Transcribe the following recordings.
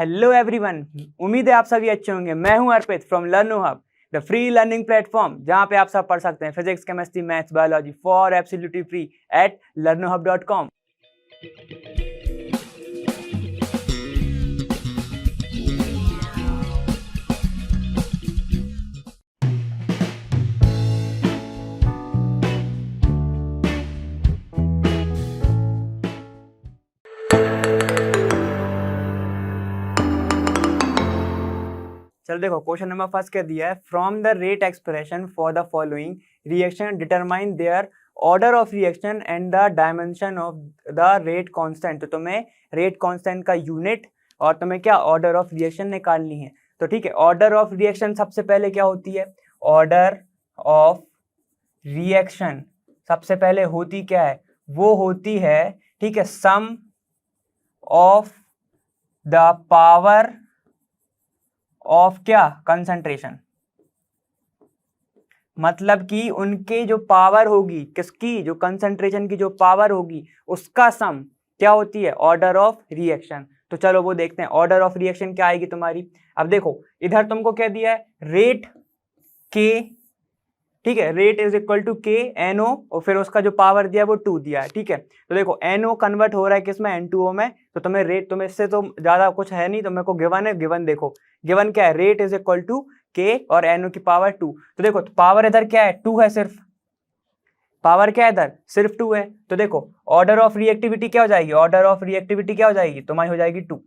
Hello everyone, उम्मीद है आप सभी अच्छे होंगे। मैं हूं Arpit from Learno Hub, the free learning platform, जहां पे आप सब पढ़ सकते हैं physics, chemistry, maths, biology for absolutely free at learnohub.com। चलो देखो, क्वेश्चन नंबर फर्स्ट क्या दिया है। From the rate expression for the following reaction determine their order of reaction and the dimension of the rate constant. तो तुम्हें rate constant का unit और तुम्हें क्या ऑर्डर ऑफ रिएक्शन निकालनी है। तो ठीक है, ऑर्डर ऑफ रिएक्शन सबसे पहले क्या होती है। ऑर्डर ऑफ रिएक्शन सबसे पहले होती क्या है, वो होती है, ठीक है, सम ऑफ द पावर ऑफ क्या, कंसंट्रेशन। मतलब कि उनके जो पावर होगी, किसकी, जो कंसंट्रेशन की जो पावर होगी, उसका सम क्या होती है, ऑर्डर ऑफ रिएक्शन। तो चलो वो देखते हैं ऑर्डर ऑफ रिएक्शन क्या आएगी तुम्हारी। अब देखो इधर तुमको क्या दिया है, रेट के, ठीक है, rate is equal to K NO, और फिर उसका जो पावर दिया है वो 2 दिया है। ठीक है, तो देखो एनओ कन्वर्ट हो रहा है किसमें, N2O में। तो तुम्हें रेट, तुम्हें इससे तो ज्यादा कुछ है नहीं, तो मेरे को गिवन है, गिवन देखो, गिवन क्या है, रेट इज इक्वल टू के और एनओ की पावर 2। तो देखो पावर इधर क्या है, 2 है, सिर्फ पावर क्या है इधर, सिर्फ 2 है। तो देखो ऑर्डर ऑफ रिएक्टिविटी क्या हो जाएगी, ऑर्डर ऑफ रिएक्टिविटी क्या हो जाएगी तुम्हारी, हो जाएगी 2।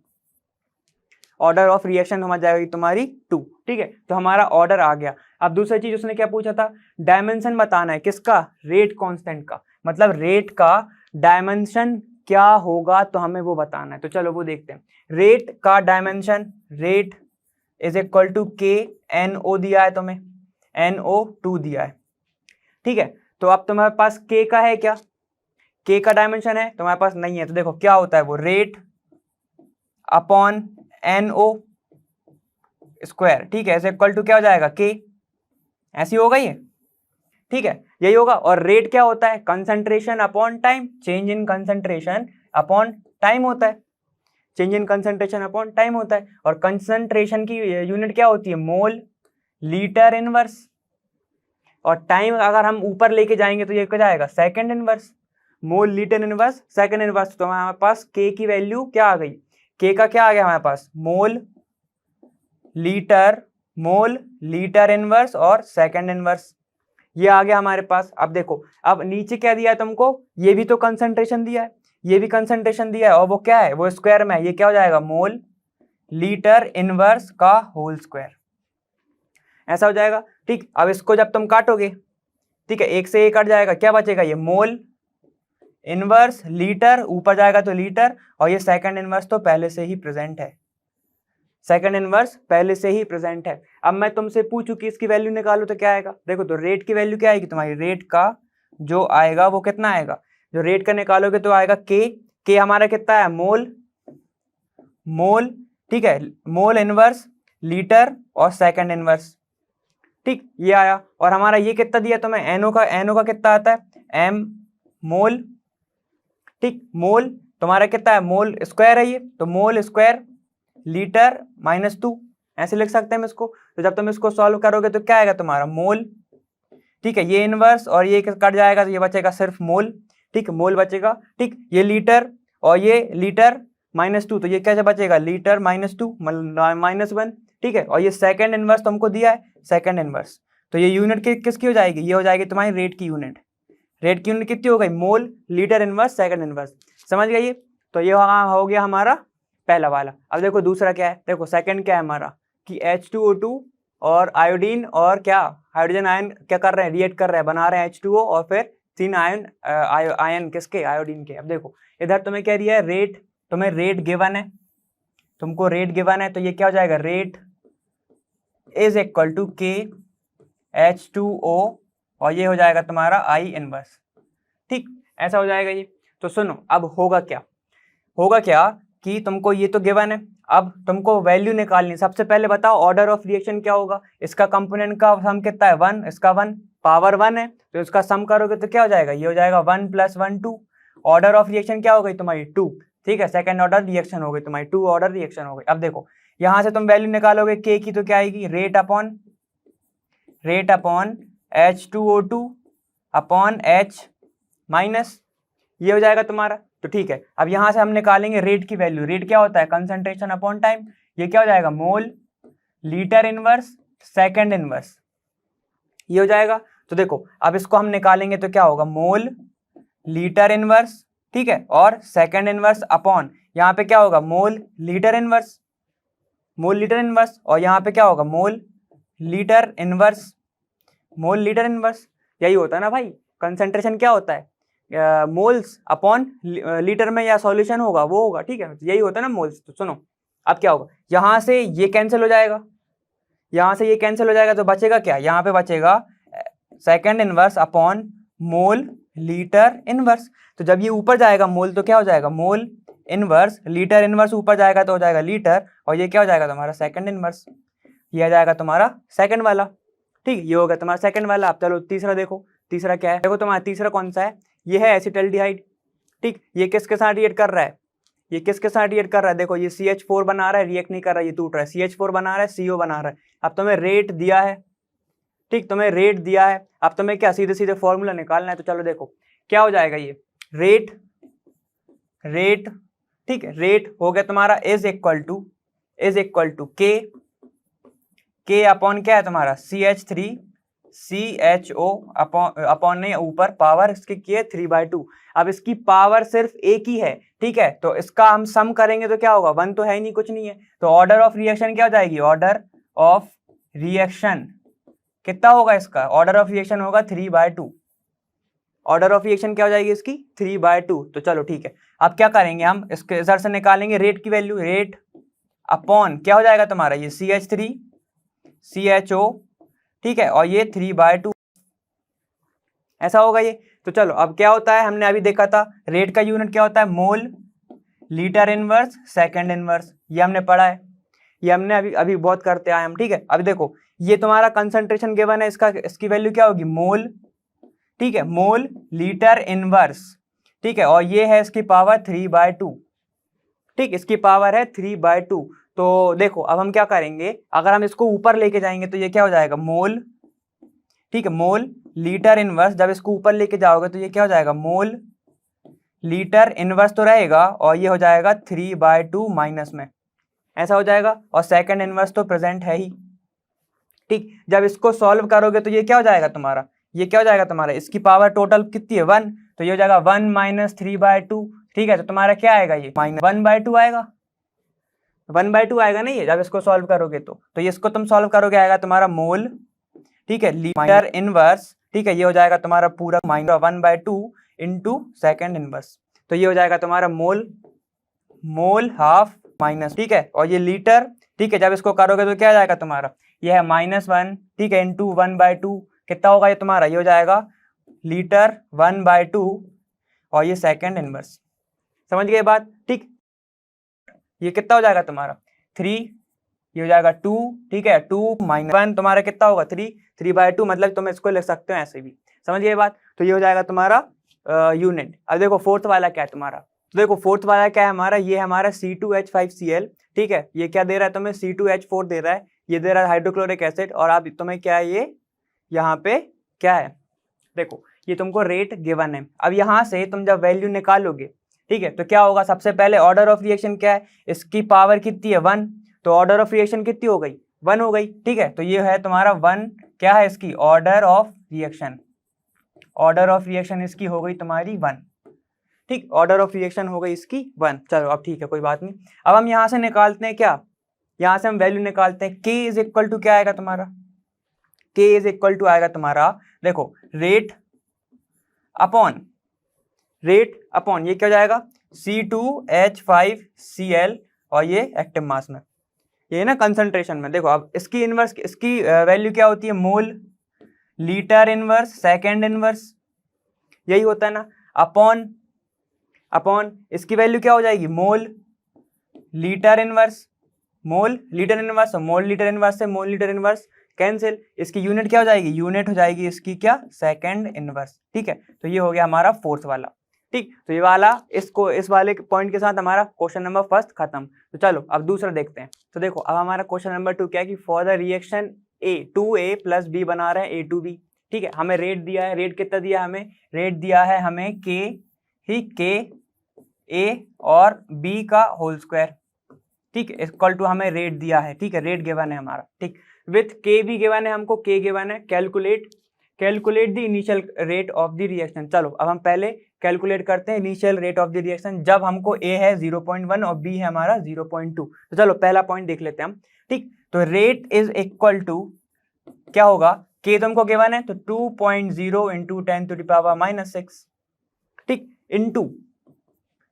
ऑर्डर ऑफ रिएक्शन हो जाएगी तुम्हारी 2। ठीक है, तो हमारा ऑर्डर आ गया। अब दूसरी चीज उसने क्या पूछा था, डायमेंशन बताना है, किसका, रेट कांस्टेंट का। मतलब रेट का डायमेंशन क्या होगा, तो हमें वो बताना है। तो चलो वो देखते हैं। रेट का dimension, rate is equal to K NO दिया है तुम्हें, NO2 दिया है। ठीक है, तो अब तुम्हारे पास के का है क्या, के का डायमेंशन है तुम्हारे पास, नहीं है। तो देखो क्या होता है वो, रेट अपॉन NO स्क्वायर। ठीक है, इक्वल टू क्या हो जाएगा, के, ऐसी होगा ये। ठीक है, यही होगा। और रेट क्या होता है, concentration upon time, change in concentration upon time होता है, change in concentration upon time होता है। और कंसंट्रेशन की यूनिट क्या होती है, मोल लीटर इनवर्स। और टाइम अगर हम ऊपर लेके जाएंगे तो ये क्या जाएगा, second inverse, mole litre inverse second inverse. तो हमारे पास के की वैल्यू क्या आ गई, के का क्या आ गया हमारे पास, मोल लीटर इनवर्स और सेकंड इनवर्स, ये आ गया हमारे पास। अब देखो, अब नीचे क्या दिया है तुमको, ये भी तो कंसंट्रेशन दिया है, ये भी कंसंट्रेशन दिया है, और वो क्या है, वो स्क्वायर में है। ये क्या हो जाएगा, मोल लीटर इनवर्स का होल स्क्वायर, ऐसा हो जाएगा। ठीक, अब इसको जब तुम काटोगे, ठीक है, एक से एक कट जाएगा, क्या बचेगा, ये मोल इनवर्स लीटर, ऊपर जाएगा तो लीटर, और ये सेकंड इनवर्स तो पहले से ही प्रेजेंट है, सेकंड इनवर्स पहले से ही प्रेजेंट है। अब मैं तुमसे पूछूं कि इसकी वैल्यू निकालो तो क्या आएगा। देखो, तो रेट की वैल्यू क्या आएगी तुम्हारी, रेट का जो आएगा वो कितना आएगा, जो रेट का निकालोगे तो आएगा के हमारा कितना है, मोल, ठीक है, मोल इनवर्स लीटर और सेकंड इनवर्स। ठीक, ये आया। और हमारा ये कितना दिया तुम्हें, एनओ का कितना आता है, एम मोल। ठीक, मोल तुम्हारा कितना है, मोल स्क्वायर है ये, तो मोल स्क्वायर लीटर -2, ऐसे लिख सकते हैं हम इसको। तो जब तुम इसको सॉल्व करोगे तो क्या आएगा तुम्हारा, मोल। ठीक है, ये इनवर्स और ये कट जाएगा तो ये बचेगा सिर्फ मोल। ठीक, मोल बचेगा। ठीक, ये लीटर और ये लीटर -2, तो ये कैसे बचेगा, लीटर -2 -1। ठीक है, और ये सेकंड इनवर्स तुमको दिया है, सेकंड इनवर्स, तो ये यूनिट किसकी हो जाएगी, ये हो जाएगी तुम्हारी रेट की यूनिट। रेट की यूनिट कितनी हो गई, mole litre inverse second inverse. समझ गए ये। तो ये हो गया हमारा पहला वाला। अब देखो दूसरा क्या है, देखो सेकंड क्या है हमारा, कि H2O2 और आयोडीन और क्या हाइड्रोजन आयन क्या कर रहे हैं, रिएक्ट कर रहे हैं, बना रहे हैं H2O और फिर 3 आयन किसके, आयोडीन के। अब देखो इधर तुम्हें क्या दिया है, रेट, तुम्हें रेट गिवन है, तुमको रेट गिवन है, तो ये क्या हो जाएगा, रेट इज इक्वल टू के H2O और ये हो जाएगा तुम्हारा I इनवर्स। ठीक, ऐसा हो जाएगा ये। तो सुनो, अब होगा क्या कि तुमको ये तो गिवन है, अब तुमको वैल्यू निकालनी। सबसे पहले बताओ ऑर्डर ऑफ रिएक्शन क्या होगा, इसका कंपोनेंट का सम कितना है, 1, इसका 1, पावर 1 है, तो इसका सम करोगे तो क्या हो जाएगा, ये हो जाएगा 1 + 1 2। ऑर्डर ऑफ रिएक्शन क्या हो गई तुम्हारी, 2। ठीक है, सेकंड ऑर्डर रिएक्शन हो गई तुम्हारी, 2 ऑर्डर रिएक्शन हो गई। अब देखो यहां से तुम वैल्यू निकालोगे के की, तो क्या आएगी, rate upon H2O2 upon H minus, ये हो जाएगा तुम्हारा। तो ठीक है, अब यहां से हम निकालेंगे रेट की वैल्यू। रेट क्या होता है, कंसंट्रेशन अपॉन टाइम। ये क्या हो जाएगा, mole litre inverse second inverse, ये हो जाएगा। तो देखो अब इसको हम निकालेंगे तो क्या होगा, मोल लीटर इनवर्स, ठीक है, और सेकंड इनवर्स अपॉन यहाँ पे क्या होगा, मोल लीटर इनवर्स, और यहाँ पे क्या होगा, मोल लीटर इनवर्स। यही होता है ना भाई, कंसंट्रेशन क्या होता है, मोल्स अपॉन लीटर में या सॉल्यूशन होगा वो होगा, ठीक है, यही होता है ना मोल्स। तो सुनो अब क्या होगा, यहां से ये कैंसिल हो जाएगा, तो बचेगा क्या, यहाँ पे बचेगा second inverse upon mole litre inverse. तो जब ये ऊपर जाएगा मोल तो क्या हो जाएगा, मोल इनवर्स, लीटर इनवर्स ऊपर जाएगा तो हो जाएगा लीटर, और ये क्या हो जाएगा तुम्हारा सेकंड इनवर्स, ये आ जाएगा तुम्हारा सेकंड वाला। ठीक, ये हो गया तुम्हारा सेकंड वाला। अब चलो तीसरा देखो, तीसरा क्या है, देखो तुम्हारा तीसरा कौन सा है, ये है एसिटल्डिहाइड। ठीक, ये किसके साथ रिएक्ट कर रहा है, देखो ये CH4 बना रहा है, रिएक्ट नहीं कर रहा है, ये टूट रहा है, CH4 बना रहा है, CO बना रहा है। अब तुम्हें रेट दिया है, ठीक, अब तुम्हें क्या सीधे सीधे फॉर्मूला निकालना है। तो चलो देखो क्या हो जाएगा, ये रेट, ठीक है, रेट हो गया तुम्हारा इज इक्वल टू के अपॉन क्या है तुम्हारा CH3CHO अपॉन नहीं, ऊपर पावर इसकी की है 3/2। अब इसकी पावर सिर्फ एक ही है, ठीक है, तो इसका हम सम करेंगे तो क्या होगा, 1 तो है ही नहीं, कुछ नहीं है, तो ऑर्डर ऑफ रिएक्शन क्या हो जाएगी, ऑर्डर ऑफ रिएक्शन कितना होगा इसका, ऑर्डर ऑफ रिएक्शन होगा 3/2। ऑर्डर ऑफ रिएक्शन क्या हो जाएगी इसकी 3/2। तो चलो ठीक है, अब क्या करेंगे हम, इसके इधर से निकालेंगे रेट की वैल्यू, रेट अपॉन क्या हो जाएगा तुम्हारा, ये CH3CHO, ठीक है, और ये 3/2 ऐसा होगा ये। तो चलो अब क्या होता है, हमने अभी देखा था रेट का यूनिट क्या होता है, mole litre inverse second inverse, ये हमने पढ़ा है, ये हमने अभी बहुत करते आए हम। ठीक है, अब देखो ये तुम्हारा कंसंट्रेशन गिवन है, इसकी वैल्यू क्या होगी, मोल, ठीक है, मोल लीटर इनवर्स, ठीक है, और ये है इसकी पावर 3/2, ठीक, इसकी पावर है 3/2। तो देखो अब हम क्या करेंगे, अगर हम इसको ऊपर लेके जाएंगे तो ये क्या हो जाएगा, मोल, ठीक है, मोल लीटर इनवर्स, जब इसको ऊपर लेके जाओगे तो ये क्या हो जाएगा, मोल लीटर इनवर्स तो रहेगा, और ये हो जाएगा 3/2 माइनस में, ऐसा हो जाएगा, और सेकंड इनवर्स तो प्रेजेंट है ही। ठीक, जब इसको सॉल्व करोगे तो ये क्या हो जाएगा तुम्हारा, इसकी पावर टोटल कितनी है 1, तो ये हो जाएगा 1 माइनस 3/2। ठीक है, तो तुम्हारा क्या आएगा, ये माइनस 1/2 आएगा, 1/2 आएगा नहीं है, जब इसको सॉल्व करोगे तो ये इसको तुम सॉल्व करोगे आएगा तुम्हारा मोल, ठीक है, लीटर इनवर्स, ठीक है, ये हो जाएगा तुम्हारा पूरा माइनस 1/2 इंटू सेकेंड इनवर्स, तो ये हो जाएगा तुम्हारा मोल हाफ माइनस, ठीक है, और ये लीटर, ठीक है, जब इसको करोगे तो क्या आ जाएगा तुम्हारा, ये है -1, ठीक है, इंटू 1/2 कितना होगा ये तुम्हारा, ये हो जाएगा लीटर 1/2, और ये सेकंड इनवर्स, समझ गए बात। ठीक, ये कितना हो जाएगा तुम्हारा 3, ये हो जाएगा 2, ठीक है, 2 - 1 तुम्हारा कितना होगा 3/2, मतलब तुम इसको लिख सकते हो ऐसे भी, समझ गए बात। तो ये हो जाएगा तुम्हारा यूनिट। अब देखो फोर्थ वाला क्या है तुम्हारा, तो देखो फोर्थ वाला क्या है हमारा, ये हमारा C2H5Cl, ठीक है, ये क्या दे रहा है तुम्हें, C2H4 दे रहा है, ये दे रहा है हाइड्रोक्लोरिक एसिड, और आप तुम्हें क्या है, ये यहाँ पे क्या है, देखो ये तुमको रेट गिवन है। अब यहाँ से तुम जब वैल्यू निकालोगे, ठीक है, तो क्या होगा, सबसे पहले ऑर्डर ऑफ रिएक्शन क्या है, इसकी पावर कितनी है 1, तो ऑर्डर ऑफ रिएक्शन कितनी हो गई 1 हो गई, ठीक है, तो ये है तुम्हारा 1, क्या है इसकी ऑर्डर ऑफ रिएक्शन इसकी हो गई तुम्हारी 1, ठीक, ऑर्डर ऑफ रिएक्शन हो गई इसकी 1। चलो अब ठीक है, कोई बात नहीं। अब हम यहाँ से निकालते हैं क्या, यहाँ से हम वैल्यू निकालते हैं, K इज इक्वल टू क्या आएगा तुम्हारा, K इज इक्वल टू आएगा तुम्हारा, देखो रेट अपॉन ये क्या हो जाएगा C2H5Cl, और ये एक्टिव मास में, ये ना कंसंट्रेशन में। देखो अब इसकी इनवर्स, इसकी वैल्यू क्या होती है, mole litre inverse second inverse, यही होता है ना, अपॉन इसकी वैल्यू क्या हो जाएगी, mole litre inverse, mole litre inverse से मोल लीटर इनवर्स कैंसिल, इसकी यूनिट क्या हो जाएगी, यूनिट हो जाएगी इसकी क्या, सेकंड इनवर्स, ठीक है, तो ये हो गया हमारा फोर्थ वाला। ठीक, तो ये वाला इस वाले पॉइंट के साथ हमारा क्वेश्चन नंबर फर्स्ट खत्म। तो चलो अब दूसरा देखते हैं। तो देखो अब हमारा क्वेश्चन नंबर 2 क्या है कि for the reaction A 2a + b बना रहे हैं a2b। ठीक है, हमें रेट दिया है, रेट कितना दिया है हमें, रेट दिया है हमें k ही k a और b का होल स्क्वायर। ठीक है, इक्वल टू हमें रेट दिया है। ठीक है, रेट गिवन है हमारा। ठीक, विथ k भी गिवन है हमको, k गिवन है। Calculate the initial rate of the reaction. चलो अब हम पहले कैलकुलेट करते हैं initial rate of the reaction जब हमको a है 0.1 और b है हमारा 0.2। तो चलो पहला पॉइंट देख लेते हैं हम। ठीक, तो रेट इज इक्वल टू क्या होगा, k तो हमको गिवन है तो 2.0 इंटू 10⁻⁻⁶। ठीक,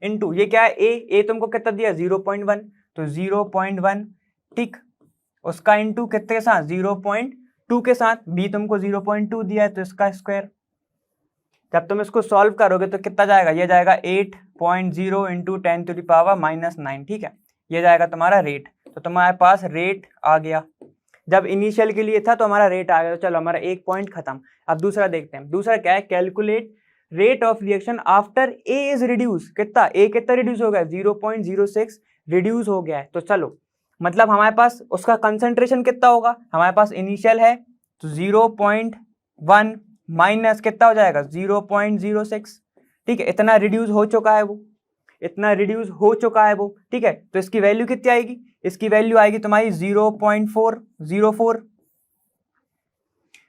इंटू ये क्या है a तुमको कितना दिया 0.1 तो 0.1। ठीक, उसका इंटू कितने के साथ 0.2 के साथ, b तुमको 0.2 दिया है तो इसका स्क्वायर। जब तुम इसको सॉल्व करोगे तो कितना जाएगा, ये जाएगा 8.0 इंटू 10⁻⁹। ठीक है, ये जाएगा तुम्हारा रेट। तो तुम्हारे पास रेट आ गया, जब इनिशियल के लिए था तो हमारा रेट आ गया। तो चलो हमारा एक पॉइंट खत्म। अब दूसरा देखते हैं। दूसरा क्या है, calculate rate of reaction after a is reduce. कितना ए कितना रिड्यूस हो गया 0.06 रिड्यूस हो गया है। तो चलो मतलब हमारे पास उसका कंसंट्रेशन कितना होगा, हमारे पास इनिशियल है तो 0.1 माइनस कितना हो जाएगा 0.06। ठीक है, इतना रिड्यूस हो चुका है वो, इतना रिड्यूस हो चुका है वो। ठीक है, तो इसकी वैल्यू कितनी आएगी, इसकी वैल्यू आएगी तुम्हारी 0.404।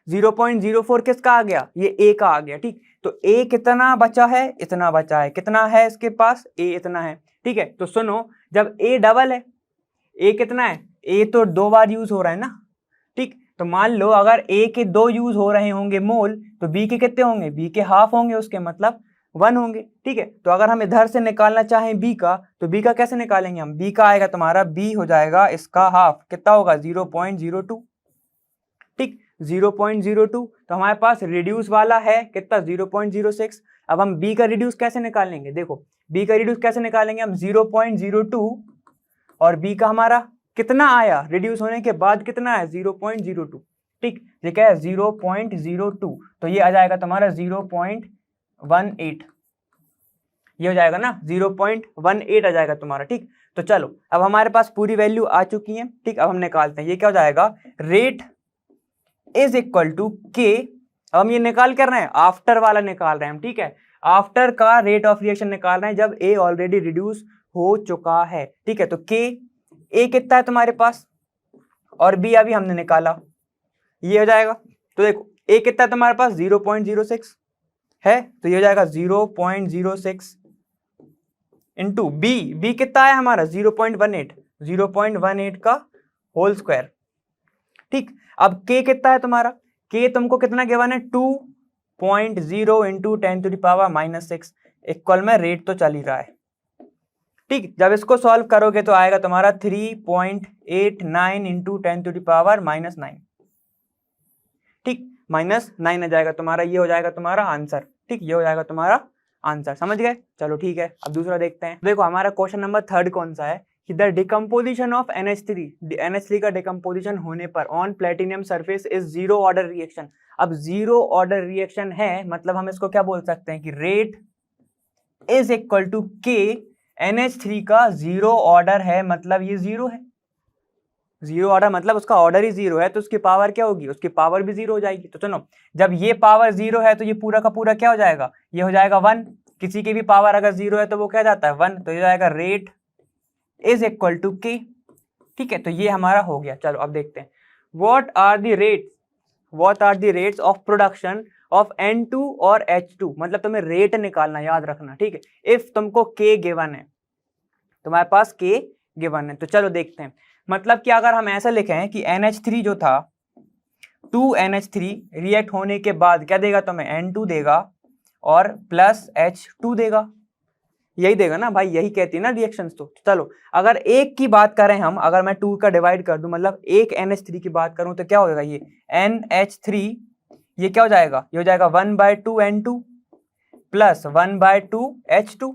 0.04 किसका आ गया, ये a का आ गया। ठीक, तो a कितना बचा है, इतना बचा है। कितना है इसके पास, a इतना है। ठीक है, तो सुनो जब a डबल है, a कितना है, a तो 2 बार यूज हो रहा है ना। ठीक, तो मान लो अगर a के 2 यूज हो रहे होंगे मोल तो b के कितने होंगे, b के हाफ होंगे, उसके मतलब 1 होंगे। ठीक है, तो अगर हम इधर से निकालना चाहें b का तो b का कैसे निकालेंगे हम, b का आएगा तुम्हारा, b हो जाएगा इसका हाफ, कितना होगा 0.02। ठीक, 0.02 तो हमारे पास रिड्यूस वाला है कितना 0.06। अब हम b का रिड्यूस कैसे निकालेंगे, देखो b का रिड्यूस कैसे निकालेंगे हम, 0.02 और b का हमारा कितना आया रिड्यूस होने के बाद कितना है 0.02। ठीक, ये क्या है 0.02 तो ये आ जाएगा तुम्हारा 0.18। ये हो जाएगा ना 0.18 आ जाएगा तुम्हारा। ठीक, तो चलो अब हमारे पास पूरी वैल्यू आ चुकी है। ठीक, अब हम निकालते हैं, ये क्या हो जाएगा, रेट इज इक्वल टू के। अब हम ये निकाल कर रहे हैं, आफ्टर वाला निकाल रहे हैं हम। ठीक है, आफ्टर का रेट ऑफ रिएक्शन निकाल रहे हैं जब ए ऑलरेडी रिड्यूस हो चुका है। ठीक है, तो के ए कितना है तुम्हारे पास और बी अभी हमने निकाला, ये हो जाएगा। तो देखो ए कितना है तुम्हारे पास 0.06 है तो ये हो जाएगा 0.06 इंटू बी कितना है हमारा 0.18 का होल स्क्वायर। ठीक, अब k कितना है तुम्हारा, k तुमको कितना गिवन है 2.0 इंटू 10⁻⁻6 इक्वल में रेट तो चल ही रहा है। ठीक, जब इसको सॉल्व करोगे तो आएगा तुम्हारा 3.89 इंटू 10⁻⁻9। ठीक, -9 आ जाएगा तुम्हारा, ये हो जाएगा तुम्हारा आंसर। ठीक, ये हो जाएगा तुम्हारा आंसर, समझ गए। चलो ठीक है, अब दूसरा देखते हैं। देखो हमारा क्वेश्चन नंबर 3 कौन सा है कि द डिकम्पोजिशन ऑफ NH3 का डिकम्पोजिशन होने पर on platinum surface is 0 order reaction. अब 0 ऑर्डर रिएक्शन है मतलब हम इसको क्या बोल सकते हैं कि रेट इज इक्वल टू के। NH3 का 0 ऑर्डर है मतलब ये 0 है, 0 ऑर्डर मतलब उसका ऑर्डर ही 0 है तो उसकी पावर क्या होगी, उसकी पावर भी 0 हो जाएगी। तो सुनो जब ये पावर 0 है तो ये पूरा का पूरा क्या हो जाएगा, ये हो जाएगा 1। किसी की भी पावर अगर 0 है तो वो क्या जाता है 1, तो ये जाएगा रेट इज इक्वल टू के। ठीक है, तो ये हमारा हो गया। चलो अब देखते हैं what are the rates of production of N2 और H2। मतलब तुम्हें रेट निकालना, याद रखना। ठीक है, इफ तुमको K गिवन है, तुम्हारे पास K गिवन है, तो चलो देखते हैं। मतलब कि अगर हम ऐसा लिखें कि NH3 जो था 2NH3 रिएक्ट होने के बाद क्या देगा तुम्हें, N2 देगा और प्लस H2 देगा, यही देगा ना भाई, यही कहती है ना रिएक्शंस। तो चलो अगर एक की बात करें हम, अगर मैं 2 का डिवाइड कर दूं मतलब एक NH3 की बात करूं तो क्या हो जाएगा, ये NH3 ये क्या हो जाएगा, ये हो जाएगा 1/2 N2 प्लस 1/2 H2।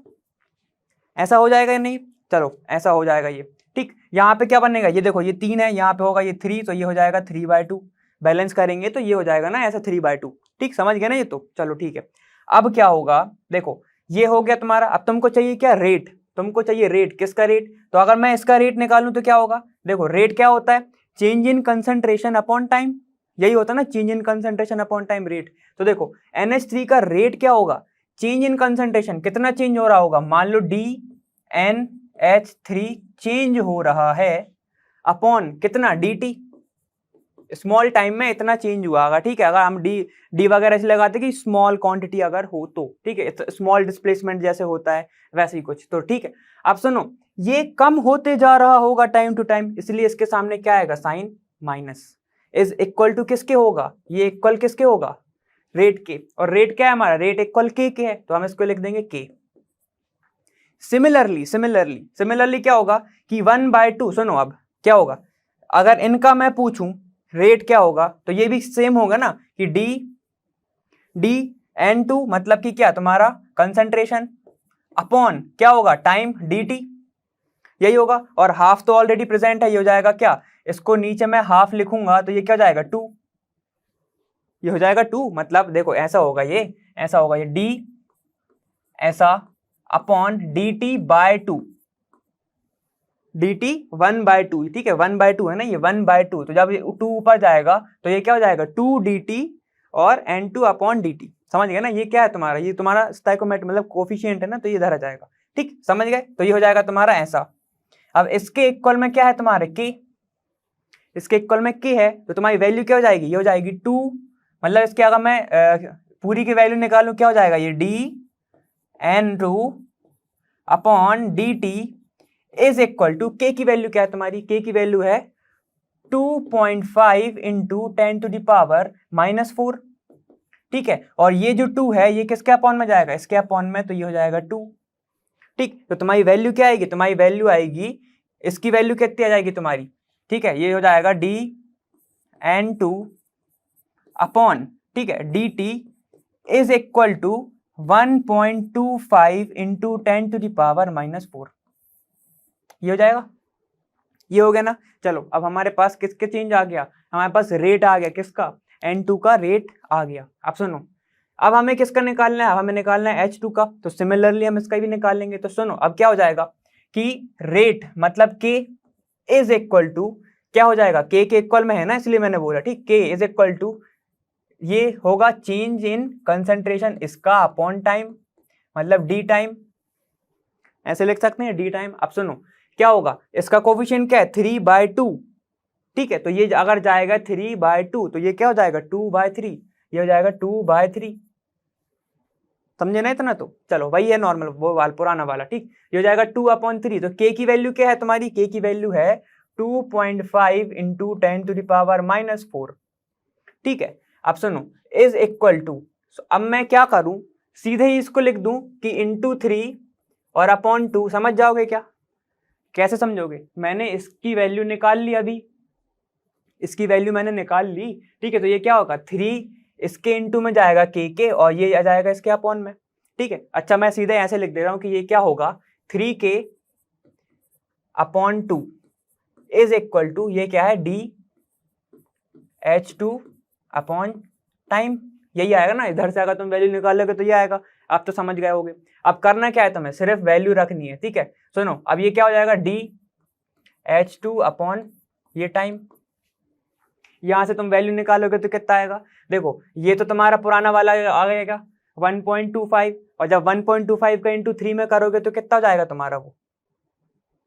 ऐसा हो जाएगा या नहीं, चलो ऐसा हो जाएगा ये। ठीक, यहाँ पे क्या बनेगा, ये देखो ये 3 है, यहाँ पे होगा ये 3 तो ये हो जाएगा 3/2। बैलेंस करेंगे तो ये हो जाएगा ना ऐसा 3/2। ठीक, समझ गए ना ये। तो चलो ठीक है, अब क्या होगा देखो ये हो गया तुम्हारा। अब तुमको चाहिए क्या, रेट, तुमको चाहिए रेट, किसका रेट, तो अगर मैं इसका रेट निकालूं तो क्या होगा, देखो रेट क्या होता है, change in concentration upon time, यही होता है ना, change in concentration upon time rate. तो देखो NH3 का रेट क्या होगा, चेंज इन कंसंट्रेशन, कितना चेंज हो रहा होगा, मान लो DNH3 चेंज हो रहा है अपॉन कितना, DT, स्मॉल टाइम में इतना चेंज हुआ होगा, ठीक है। अगर हम डी वगैरह ऐसे लगाते कि स्मॉल क्वांटिटी अगर हो तो, ठीक है, स्मॉल डिस्प्लेसमेंट जैसे होता है वैसे ही कुछ, तो ठीक है। अब सुनो, ये कम होते जा रहा होगा टाइम टू टाइम, इसलिए इसके सामने क्या आएगा, sign minus, is equal to किसके होगा, ये इक्वल किसके होगा, रेट के, और रेट क्या है हमारा, रेट इक्वल के है, तो हम इसको लिख देंगे के। सिमिलरली क्या होगा कि 1/2, सुनो अब क्या होगा, अगर इनका मैं पूछूं रेट क्या होगा, तो ये भी सेम होगा ना कि DN2 मतलब कि क्या तुम्हारा कंसंट्रेशन अपॉन क्या होगा, टाइम DT, यही होगा। और हाफ तो ऑलरेडी प्रेजेंट है, ये हो जाएगा क्या, इसको नीचे मैं हाफ लिखूंगा तो ये क्या हो जाएगा 2, ये हो जाएगा 2, मतलब देखो ऐसा होगा, ये ऐसा होगा, ये D ऐसा अपॉन DT/2, DT 1/2, ठीक है, 1/2 है ना, ये 1/2, तो जब ये 2 ऊपर जाएगा तो ये क्या हो जाएगा 2DT और N2 अपॉन DT, समझ गए ना, ये क्या है तुम्हारा, ये तुम्हारा स्टोइकोमेट्रिक मतलब कोफिशिएंट है ना, तो ये धरा जाएगा, ठीक, समझ गए, तो ये हो जाएगा तुम्हारा ऐसा। अब इसके इक्वल में क्या है तुम्हारे के, इसके इक्वल में के है, तो तुम्हारी वैल्यू क्या हो जाएगी, ये हो जाएगी 2, मतलब इसके अगर मैं पूरी की वैल्यू निकालूं क्या हो जाएगा, ये DN2 upon DT is equal to, K की वैल्यू क्या है तुम्हारी, के की वैल्यू है 2.5 इंटू 10⁻⁻⁴, ठीक है, और ये जो 2 है ये किसके अपॉन में जाएगा, इसके अपॉन में, तो ये हो जाएगा 2, ठीक, तो तुम्हारी वैल्यू क्या आएगी, तुम्हारी वैल्यू आएगी, इसकी वैल्यू कितनी आ जाएगी तुम्हारी, ठीक है, ये हो जाएगा DN2 अपॉन, ठीक है, DT is equal to 1.25 into 10⁻⁻⁴, ये हो जाएगा, ये हो गया ना। चलो अब हमारे पास किसके चेंज आ गया, हमारे पास रेट आ गया, किसका, N2 का रेट आ गया। अब सुनो, अब हमें किसका निकालना है, अब हमें निकालना है H2 का, तो सिमिलरली हम इसका भी निकाल लेंगे। तो सुनो अब क्या हो जाएगा कि रेट मतलब K इज इक्वल टू, क्या हो जाएगा, K के इक्वल में है ना, इसलिए मैंने बोला, ठीक, K इज इक्वल टू, ये होगा चेंज इन कंसंट्रेशन इसका अपॉन टाइम, मतलब D टाइम, ऐसे लिख सकते हैं D टाइम। अब सुनो क्या होगा, इसका कोफिशिएंट क्या है 3/2, ठीक है, तो ये अगर जाएगा 3/2 तो ये क्या हो जाएगा 2/3, ये हो जाएगा 2/3, समझे ना इतना, तो चलो वही है नॉर्मल वो वाला पुराना वाला, ठीक, ये हो जाएगा 2/3। तो के की वैल्यू क्या है तुम्हारी, के की वैल्यू है 2.5 इंटू 10⁻⁻⁴, ठीक है। अब सुनो इज इक्वल टू, अब मैं क्या करूं, सीधे ही इसको लिख दूं कि इंटू 3 और अपॉन 2, समझ जाओगे क्या, कैसे समझोगे, मैंने इसकी वैल्यू निकाल ली, अभी इसकी वैल्यू मैंने निकाल ली, ठीक है, तो ये क्या होगा 3 इसके इंटू में जाएगा के और ये आ जाएगा इसके अपॉन में, ठीक है। अच्छा मैं सीधे ऐसे लिख दे रहा हूं कि ये क्या होगा 3K upon 2 is equal to, ये क्या है DH2 अपॉन टाइम, यही आएगा ना, इधर से अगर तुम वैल्यू निकालोगे तो ये आएगा। अब तो समझ गए होगे, अब करना क्या है तुम्हें, सिर्फ वैल्यू रखनी है, ठीक है। सुनो अब ये क्या हो जाएगा DH2 अपॉन ये टाइम, यहां से तुम वैल्यू निकालोगे तो कितना आएगा, देखो ये तो तुम्हारा पुराना वाला आ गएगा 1.25, और जब 1.25 का इंटू 3 में करोगे तो कितना हो जाएगा तुम्हारा, वो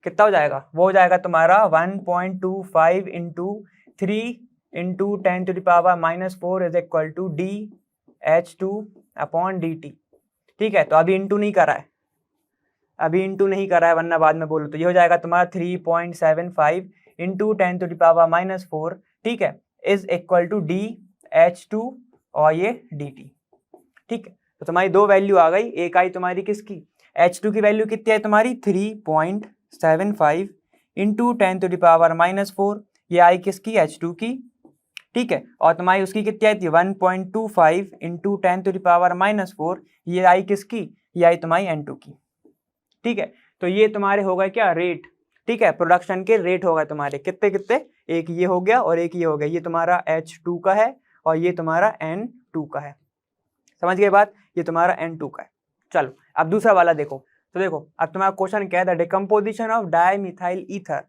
कितना हो जाएगा, वो हो जाएगा तुम्हारा 1.25 into 3 into 10⁻⁻⁴ is equal to DH2 upon DT, ठीक है। तो अभी इंटू नहीं करा है, अभी इंटू नहीं करा है, वरना बाद में बोलो, तो ये हो जाएगा तुम्हारा 3.75 इंटू 10⁻⁻⁴, ठीक है, इज इक्वल टू DH2 और ये DT, ठीक है। तो तुम्हारी दो वैल्यू आ गई, एक आई तुम्हारी किसकी, H2 की वैल्यू कितनी है तुम्हारी 3.75 इंटू 10⁻⁻⁴, ये आई किसकी H2 की, ठीक है, और तुम्हारी उसकी कितनी आई थी 1.25 इंटू 10⁻⁻⁴, ये आई किसकी, ये आई तुम्हारी N2 की, ठीक है। तो ये तुम्हारे हो गए क्या रेट, ठीक है, प्रोडक्शन के रेट हो गए तुम्हारे कितने कितने, एक ये हो गया और एक ये हो गया, ये तुम्हारा H2 का है और ये तुम्हारा N2 का है, समझ गए बात, ये तुम्हारा N2 का है, चलो अब दूसरा वाला देखो। तो देखो अब तुम्हारा क्वेश्चन क्या है, the decomposition of dimethyl ether,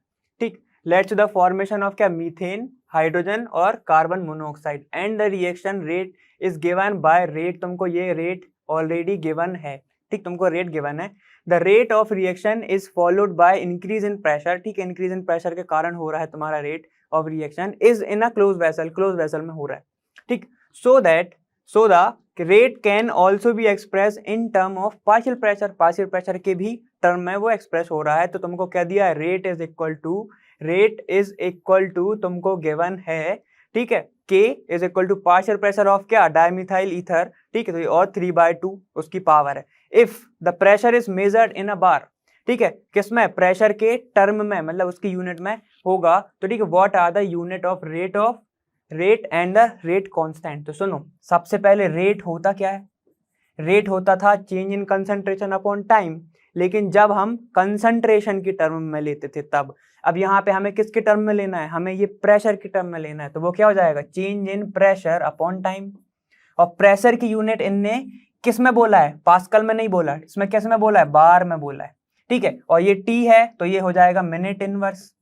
ठीक, let's to the formation of क्या, मीथेन, हाइड्रोजन और carbon monoxide, and the reaction rate is given by rate, तुमको ये रेट ऑलरेडी गिवन है, ठीक, तुमको रेट गिवन है। The rate of reaction is followed by increase in pressure, ठीक है, इंक्रीज इन प्रेशर के कारण हो रहा है तुम्हारा rate of reaction, is in a close vessel, close vessel में हो रहा है, ठीक, so the rate can also be express in term of partial pressure, partial pressure के भी टर्म में वो एक्सप्रेस हो रहा है। तो तुमको क्या दिया है, रेट इज इक्वल टू तुमको गिवन है, ठीक है, K is equal to partial pressure of क्या, डाईमिथाइल ईथर, ठीक है, तो और 3/2 उसकी पावर है। If the pressure is measured in a bar, ठीक है, किसमें, प्रेशर के टर्म में, मतलब उसकी यूनिट में होगा, तो ठीक है, what are the unit of rate and the rate constant. तो सुनो, सबसे पहले रेट होता क्या है, रेट होता था change in concentration upon time, लेकिन जब हम कंसंट्रेशन की टर्म में लेते थे तब, अब यहाँ पे हमें किसके टर्म में लेना है, हमें ये प्रेशर की टर्म में लेना है, तो वो क्या हो जाएगा, change in pressure upon time. और प्रेशर की यूनिट इनने किस में बोला है, पास्कल में नहीं बोला, इसमें किस में बोला है, बार में बोला है, ठीक है, और ये टी है तो ये हो जाएगा मिनट इनवर्स,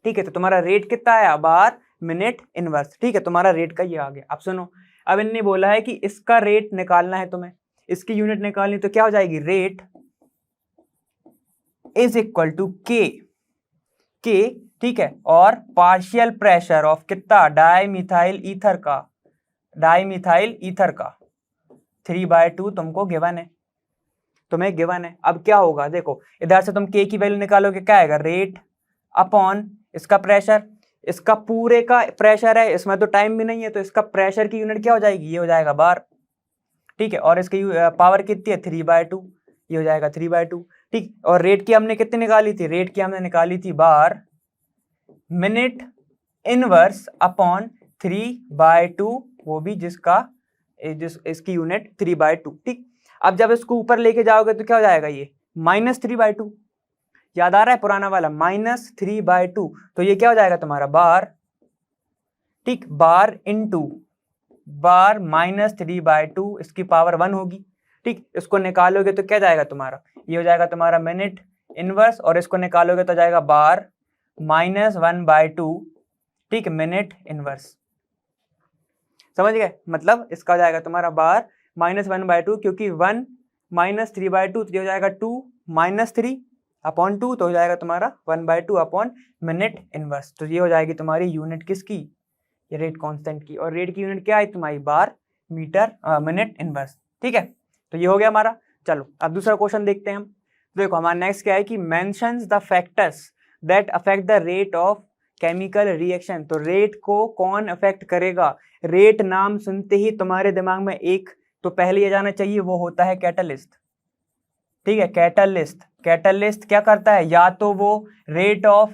ठीक है, तो तुम्हारा रेट कितना आया, बार मिनट इनवर्स, ठीक है, तुम्हारा रेट का ये आ गया। अब सुनो, अब इनने बोला है कि इसका रेट निकालना है तुम्हें, इसकी यूनिट निकालनी, तो क्या हो जाएगी, रेट इज इक्वल टू के, ठीक है, और पार्शियल प्रेशर ऑफ कितना, डाईमिथाइल ईथर का 3/2 तुमको गिवन है, तुम्हें गिवन है। अब क्या होगा, देखो इधर से तुम के की वैल्यू निकालोगे, क्या आएगा, रेट अपॉन इसका प्रेशर, इसका पूरे का प्रेशर है, इसमें तो टाइम भी नहीं है, तो इसका प्रेशर की यूनिट क्या हो जाएगी, ये हो जाएगा बार, ठीक है, और इसकी पावर कितनी है, 3/2, ये हो जाएगा 3/2, ठीक, और रेट की हमने कितनी निकाली थी, रेट की हमने निकाली थी बार मिनट इनवर्स अपॉन 3/2, वो भी इसकी यूनिट 3/2, ठीक। अब जब इसको ऊपर लेके जाओगे तो क्या हो जाएगा, ये -3/2, याद आ रहा है पुराना वाला, -3/2, तो ये क्या हो जाएगा तुम्हारा बार, ठीक, बार इनटू बार -3/2, इसकी पावर 1 होगी, ठीक, इसको निकालोगे तो क्या जाएगा तुम्हारा, ये हो जाएगा तुम्हारा मिनट इनवर्स, और इसको निकालोगे तो जाएगा बार -1/2, ठीक, मिनट इनवर्स, समझ गए, मतलब इसका हो जाएगा तुम्हारा बार -1/2, क्योंकि 1 -3/2, तो हो जाएगा 2 -3/2, तो हो जाएगा तुम्हारा 1/2 अपॉन मिनट इनवर्स, तो ये हो जाएगी तुम्हारी यूनिट किसकी, ये रेट कांस्टेंट की, और रेट की यूनिट क्या है तुम्हारी, बार मिनट इनवर्स, ठीक है, तो ये हो गया हमारा। चलो अब दूसरा क्वेश्चन देखते हैं हम। देखो हमारा नेक्स्ट क्या है कि mentions the factors that affect the rate of chemical reaction, तो रेट को कौन अफेक्ट करेगा, रेट नाम सुनते ही तुम्हारे दिमाग में एक तो पहले ये जाना चाहिए, वो होता है कैटलिस्ट, ठीक है, कैटलिस्ट क्या करता है, या तो वो रेट ऑफ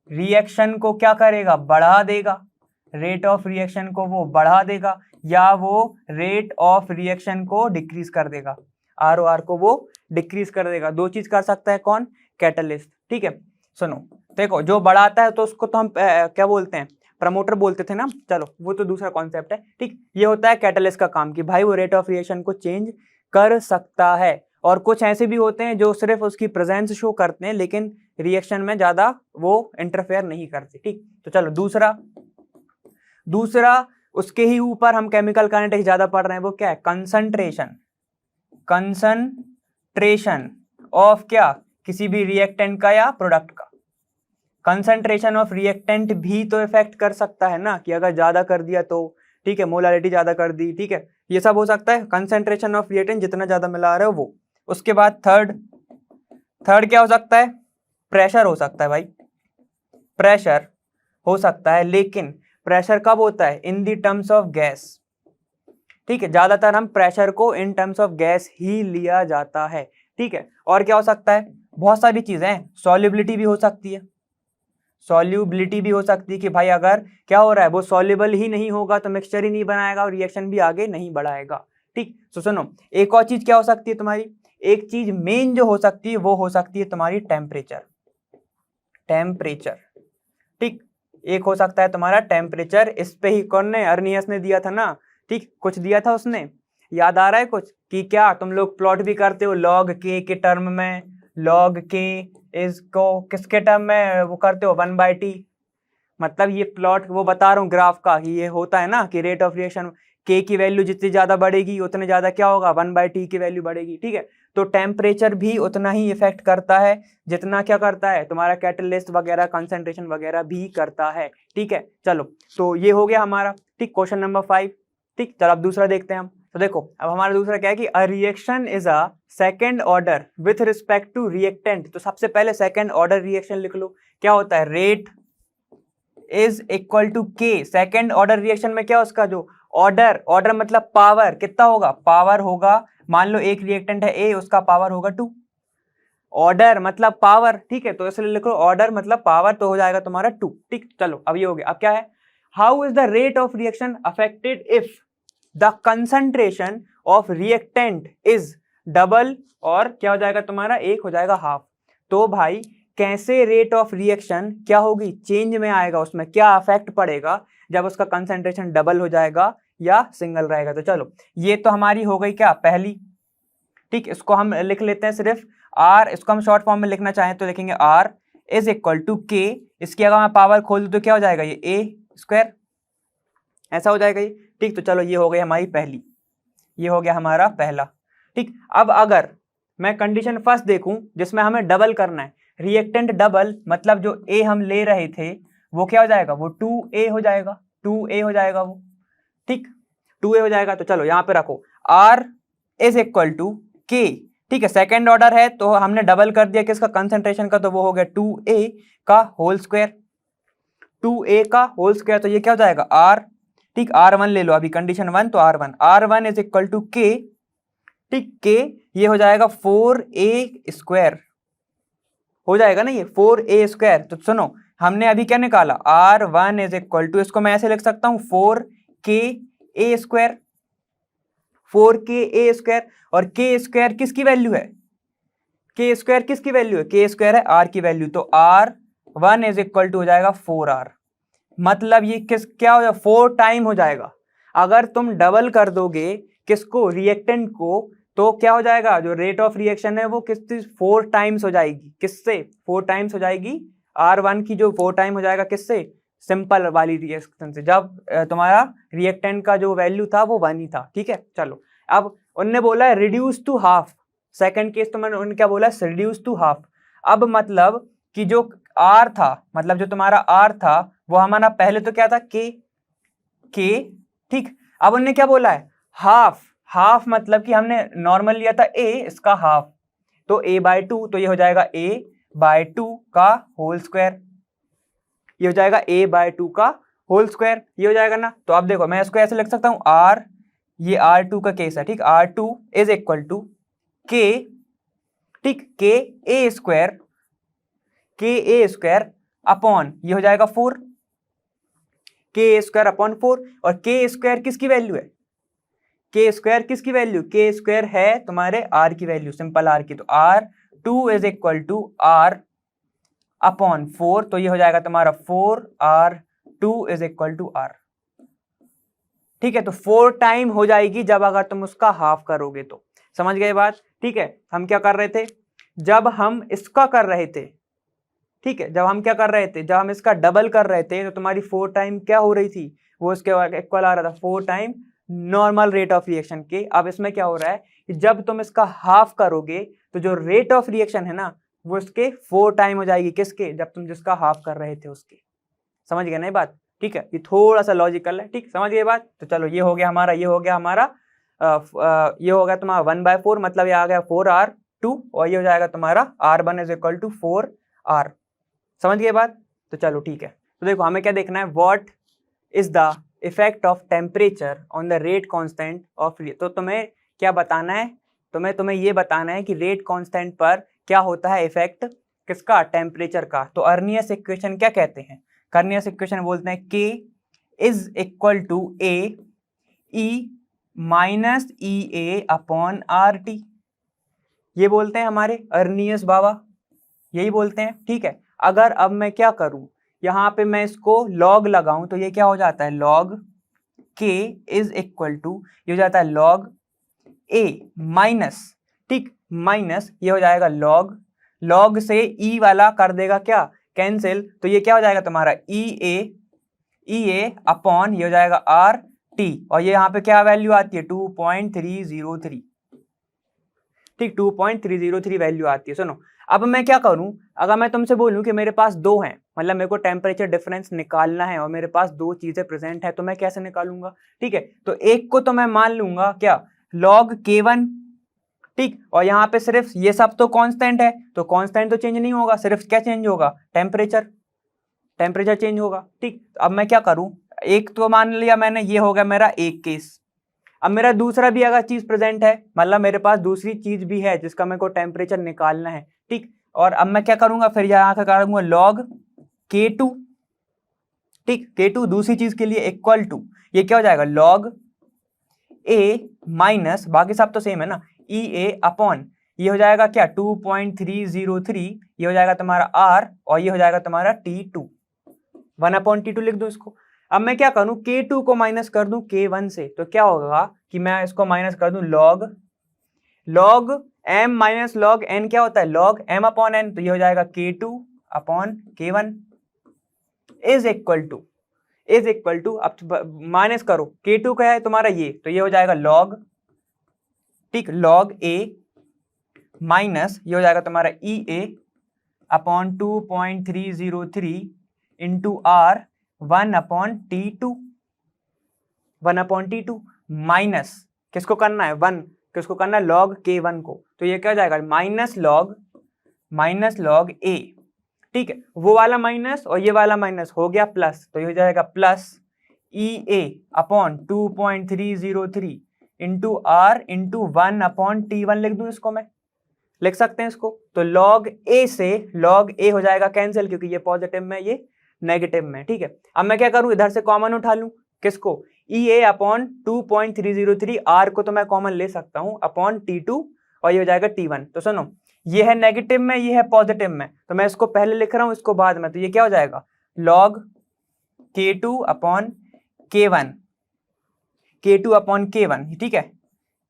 रिएक्शन को क्या करेगा, बढ़ा देगा, रेट ऑफ रिएक्शन को वो बढ़ा देगा, या वो रेट ऑफ रिएक्शन को डिक्रीज कर देगा, ROR को वो डिक्रीज कर देगा, दो चीज कर सकता है कौन, कैटलिस्ट, ठीक है। सुनो देखो, जो बढ़ाता है तो उसको तो हम क्या बोलते हैं, प्रमोटर बोलते थे ना, चलो वो तो दूसरा कॉन्सेप्ट है, ठीक, ये होता है कैटलिस्ट का काम कि भाई वो रेट ऑफ रिएक्शन को चेंज कर सकता है, और कुछ ऐसे भी होते हैं जो सिर्फ उसकी प्रेजेंस शो करते हैं लेकिन रिएक्शन में ज्यादा वो इंटरफेयर नहीं करते, ठीक। तो चलो दूसरा उसके ही ऊपर हम केमिकल काइनेटिक्स ज्यादा पढ़ रहे हैं, वो क्या है, कंसंट्रेशन ऑफ क्या, किसी भी रिएक्टेंट का या प्रोडक्ट का, कंसंट्रेशन ऑफ रिएक्टेंट भी तो इफेक्ट कर सकता है ना, कि अगर ज्यादा कर दिया तो, ठीक है, मोलारिटी ज्यादा कर दी, ठीक है, ये सब हो सकता है, कंसंट्रेशन ऑफ रिएक्टेंट जितना ज्यादा मिला रहे हो वो। उसके बाद थर्ड क्या हो सकता है, प्रेशर हो सकता है भाई, प्रेशर हो सकता है, लेकिन प्रेशर कब होता है, इन दी टर्म्स ऑफ गैस, ठीक है, ज्यादातर हम प्रेशर को इन टर्म्स ऑफ गैस ही लिया जाता है, ठीक है। और क्या हो सकता है, बहुत सारी चीजें हैं, सॉल्युबिलिटी भी हो सकती है, कि भाई अगर क्या हो रहा है, वो सॉल्युबल ही नहीं होगा तो मिक्सचर ही नहीं बनाएगा और रिएक्शन भी आगे नहीं बढ़ाएगा, ठीक। तो सुनो, एक और चीज क्या हो सकती है तुम्हारी, एक चीज मेन जो हो सकती है वो हो सकती है तुम्हारी टेम्परेचर, ठीक, एक हो सकता है तुम्हारा टेम्परेचर, इस पे ही कौन ने, अर्नियस ने दिया था ना, ठीक, कुछ दिया था उसने, याद आ रहा है कुछ, कि क्या तुम लोग प्लॉट भी करते हो log k के टर्म में, log k इसको किसके टर्म में वो करते हो 1/t, मतलब ये प्लॉट वो बता रहा हूँ ग्राफ का, कि ये होता है ना कि रेट ऑफ रिएक्शन k की वैल्यू जितनी ज्यादा बढ़ेगी उतने ज्यादा क्या होगा 1/t की वैल्यू बढ़ेगी, ठीक है। तो टेम्परेचर भी उतना ही इफेक्ट करता है जितना क्या करता है तुम्हारा कैटलिस्ट वगैरह कंसंट्रेशन वगैरह भी करता है, ठीक है। चलो तो ये हो गया हमारा, ठीक, क्वेश्चन नंबर 5, ठीक। चलो अब दूसरा देखते हैं हम। तो देखो अब हमारा दूसरा क्या है कि a reaction is a second order with respect to reactant. तो सबसे पहले सेकंड ऑर्डर रिएक्शन लिख लो, क्या होता है रेट इज इक्वल टू के। सेकंड ऑर्डर रिएक्शन में क्या उसका जो ऑर्डर, ऑर्डर मतलब पावर, कितना होगा, पावर होगा, मान लो एक रिएक्टेंट है ए, उसका पावर होगा 2, ऑर्डर मतलब पावर, ठीक है। तो इसलिए लिखो ऑर्डर मतलब पावर, तो हो जाएगा तुम्हारा 2, ठीक। चलो अब ये हो गया। अब क्या है, how is the rate of reaction affected if the concentration of reactant is double, और क्या हो जाएगा तुम्हारा एक हो जाएगा हाफ। तो भाई कैसे रेट ऑफ रिएक्शन क्या होगी, चेंज में आएगा, उसमें क्या इफेक्ट पड़ेगा जब उसका कंसंट्रेशन डबल हो जाएगा या सिंगल रहेगा। तो चलो ये तो हमारी हो गई क्या पहली, ठीक। इसको हम लिख लेते हैं सिर्फ आर, इसको हम शॉर्ट फॉर्म में लिखना चाहें तो लिखेंगे आर इज इक्वल टू के। इसकी अगर मैं पावर खोल दूं तो क्या हो जाएगा, ये ए स्क्वायर, ऐसा हो जाएगा ये, ठीक। तो चलो ये हो गई हमारी पहली, ये हो गया हमारा पहला, ठीक। अब अगर मैं कंडीशन फर्स्ट देखूं जिसमें हमें डबल करना है, रिएक्टेंट डबल, मतलब जो ए हम ले रहे थे वो क्या हो जाएगा, वो 2a हो जाएगा, 2a हो जाएगा वो, ठीक, 2a हो जाएगा। तो चलो यहाँ पे रखो R इज इक्वल टू के, ठीक है। सेकेंड ऑर्डर है तो हमने डबल कर दिया किसका, कंसंट्रेशन का, तो वो हो गया 2a का होल स्क्वायर, 2a का होल स्क्वायर। तो ये क्या हो जाएगा R, ठीक, R1 ले लो अभी कंडीशन 1, तो R1 इज इक्वल टू के, ठीक, के ये हो जाएगा 4a स्क्वायर हो जाएगा ना, ये 4a स्क्वायर। तो सुनो हमने अभी क्या निकाला, R1 इज इक्वल टू, इसको मैं ऐसे लिख सकता हूं 4ka स्क्वायर, 4ka स्क्वायर। और के स्क्वायर किसकी वैल्यू है, के स्क्वायर किसकी वैल्यू है, के स्क्वायर है R की वैल्यू, तो R1 इज इक्वल टू हो जाएगा 4R। मतलब ये किस क्या हो जाएगा, 4 टाइम हो जाएगा। अगर तुम डबल कर दोगे किसको, रिएक्टेंट को, तो क्या हो जाएगा, जो रेट ऑफ रिएक्शन है वो किससे 4 टाइम्स हो जाएगी, किससे 4 टाइम्स हो जाएगी, R1 की जो 4 टाइम हो जाएगा किससे, सिंपल वाली रिएक्शन से, जब तुम्हारा रिएक्टेंट का जो वैल्यू था वो 1 ही था, ठीक है। चलो अब उनने बोला है reduce to half, second case तो मैंने उन्होंने क्या बोला, रिड्यूस टू हाफ। अब मतलब कि जो R था, मतलब जो तुम्हारा R था वो हमारा पहले तो क्या था के, ठीक। अब उन्होंने क्या बोला है हाफ, हाफ मतलब कि हमने नॉर्मल लिया था a, इसका हाफ, तो a/2, तो ये हो जाएगा a/2 का होल स्क्वायर, ये हो जाएगा a/2 का होल स्क्वायर, ये हो जाएगा ना। तो अब देखो मैं इसको ऐसे लिख सकता हूं R, ये R2 का केस है, ठीक, R2 इज इक्वल टू के, ठीक, के ए स्क्वायर अपॉन, ये हो जाएगा 4, के स्क्वायर अपॉन 4। और के स्क्वायर किसकी वैल्यू है, के स्क्वायर किसकी वैल्यू, के स्क्वायर है तुम्हारे R की वैल्यू, सिंपल R की, तो R2 is equal to R upon 4, तो ये हो जाएगा तुम्हारा 4R2 is equal to R, ठीक है। तो 4 टाइम हो जाएगी जब अगर तुम उसका हाफ करोगे तो, समझ गए बात, ठीक है। हम क्या कर रहे थे, जब हम इसका कर रहे थे, ठीक है, जब हम क्या कर रहे थे, जब हम इसका डबल कर रहे थे तो तुम्हारी 4 टाइम क्या हो रही थी, वो इसके इक्वल आ रहा था 4 time normal rate of reaction के। अब इसमें क्या हो रहा है कि जब तुम इसका हाफ करोगे तो जो रेट ऑफ रिएक्शन है ना वो इसके 4 टाइम हो जाएगी, किसके, जब तुम जिसका हाफ कर रहे थे उसके, समझ गए ना बात, ठीक है। ये थोड़ा सा लॉजिकल है, ठीक, समझ गए बात। तो चलो ये हो गया हमारा, ये हो गया हमारा ये हो गया तुम्हारा 1/4, मतलब ये आ गया 4R2, और ये हो जाएगा तुम्हारा R1 is equal to 4R, समझ गए बात। तो चलो ठीक है, तो देखो हमें क्या देखना है, what is the effect of temperature on the rate constant of, तो तुम्हें क्या बताना है, तुम्हें ये बताना है कि रेट कांस्टेंट पर क्या होता है इफेक्ट, किसका, टेम्परेचर का। तो अर्नियस इक्वेशन क्या कहते हैं, अर्नियस इक्वेशन बोलते हैं K is equal to A E minus EA upon RT, ये बोलते हैं हमारे अर्नियस बाबा, यही बोलते हैं, ठीक है। अगर अब मैं क्या करूं, यहां पे मैं इसको लॉग लगाऊं तो ये क्या हो जाता है, log K is equal to, ये हो जाता है लॉग ए माइनस, ठीक, माइनस ये हो जाएगा लॉग, लॉग से ई वाला कर देगा क्या, कैंसिल, तो ये क्या हो जाएगा तुम्हारा ई ए अपॉन ये हो जाएगा आर टी, और ये यहाँ पे क्या वैल्यू आती है 2.303, ठीक, 2.303 वैल्यू आती है। सुनो अब मैं क्या करूं, अगर मैं तुमसे बोलूं कि मेरे पास दो हैं, मतलब मेरे को टेम्परेचर डिफरेंस निकालना है और मेरे पास दो चीजें प्रेजेंट है, तो मैं कैसे निकालूंगा, ठीक है, तो एक को तो मैं मान लूंगा क्या log K1, ठीक, और यहाँ पे सिर्फ ये सब तो कांस्टेंट है, तो कांस्टेंट तो चेंज नहीं होगा, सिर्फ क्या चेंज होगा, टेम्परेचर, टेम्परेचर चेंज होगा, ठीक। अब मैं क्या करूं, एक तो मान लिया मैंने, ये हो गया मेरा एक केस। अब मेरा दूसरा भी अगर चीज प्रेजेंट है, मतलब मेरे पास दूसरी चीज भी है जिसका मेरे को टेम्परेचर निकालना है, ठीक, और अब मैं क्या करूंगा, फिर यहाँ से करूंगा log K2, ठीक, K2 दूसरी चीज के लिए इक्वल टू, ये क्या हो जाएगा log A माइनस, बाकी सब तो सेम है ना, ई ए अपॉन ये हो जाएगा क्या 2.303, ये हो जाएगा तुम्हारा R, और ये हो जाएगा तुम्हारा T2, 1/T2 लिख दो इसको। अब मैं क्या करूं, K2 को माइनस कर दूं K1 से, तो क्या होगा कि मैं इसको माइनस कर दूं log m minus log n, क्या होता है log m अपॉन n, तो ये हो जाएगा K2 upon K1 is equal to, अब माइनस करो, K2 क्या है तुम्हारा ये, तो ये हो जाएगा log, ठीक, log A माइनस ये हो जाएगा तुम्हारा ई ए upon 2.303 into R 1/T2, 1/T2 minus किसको करना है, किसको करना है log K1 को, तो ये क्या हो जाएगा माइनस log A, ठीक है, वो वाला माइनस और ये वाला माइनस हो गया प्लस, तो ये हो जाएगा प्लस ई ए upon 2.303 into R into 1/T1 लिख दूं इसको, मैं लिख सकते हैं इसको, तो log A से log A हो जाएगा कैंसिल, क्योंकि ये पॉजिटिव में ये नेगेटिव में, ठीक है। अब मैं क्या करूं, इधर से कॉमन उठा लूं, किसको, ई ए अपॉन 2.303, आर को तो मैं कॉमन ले सकता हूं अपॉन T2, और ये हो जाएगा T1। तो सुनो ये है नेगेटिव में, ये है पॉजिटिव में, तो मैं इसको पहले लिख रहा हूं, इसको बाद में, तो ये क्या हो जाएगा log K2 upon K1, K2 upon K1, ठीक है,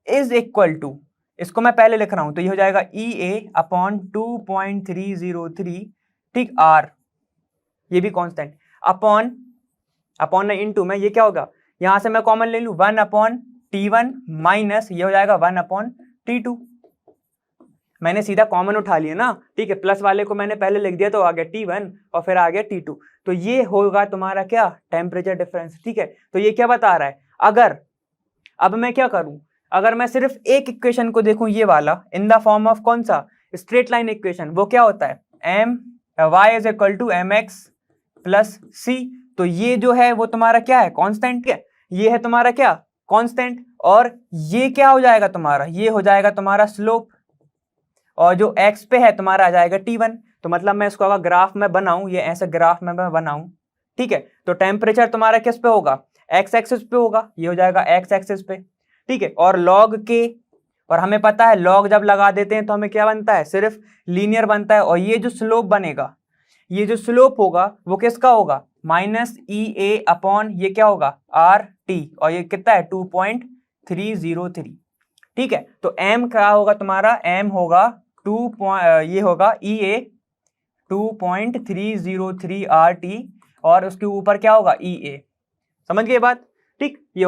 इज इक्वल टू, इसको मैं पहले लिख रहा हूं, तो ये हो जाएगा ई ए अपॉन 2.303, ठीक, आर ये भी कांस्टेंट, अपॉन ना इनटू में, ये क्या होगा, यहां से मैं कॉमन ले लूं 1/T1 माइनस ये हो जाएगा 1/T2, मैंने सीधा कॉमन उठा लिया ना, ठीक है, प्लस वाले को मैंने पहले लिख दिया, तो आ गया T1 और फिर आ गया T2, तो ये होगा तुम्हारा क्या टेम्परेचर डिफरेंस, ठीक है। तो ये क्या बता रहा है, अगर अब मैं क्या करूं, अगर मैं सिर्फ एक इक्वेशन को देखूं, ये वाला इन द फॉर्म ऑफ कौन सा स्ट्रेट लाइन इक्वेशन, वो क्या होता है m y is equal to mx plus c, तो ये जो है वो तुम्हारा क्या है कांस्टेंट, क्या ये है तुम्हारा क्या कांस्टेंट, और ये क्या हो जाएगा तुम्हारा, ये हो जाएगा तुम्हारा स्लोप, और जो x पे है तुम्हारा आ जाएगा T1, तो मतलब मैं इसको अगर ग्राफ में बनाऊं, ये ऐसे ग्राफ में मैं बनाऊं, ठीक है, तो टेम्परेचर तुम्हारा किस पे होगा, x एक्सिस पे होगा, ये हो जाएगा x एक्सिस पे, ठीक है, और log k, और हमें पता है log जब लगा देते हैं तो हमें क्या बनता है, सिर्फ लीनियर बनता है, और ये जो स्लोप बनेगा, ये जो स्लोप होगा वो किसका होगा, माइनस ई ए अपॉन ये क्या होगा आर टी, और ये कितना है 2.303, ठीक है। तो m क्या होगा तुम्हारा, m होगा ये होगा ई ए 2.303 आर टी, और उसके ऊपर क्या होगा ई ए, समझ गए बात, ठीक, ये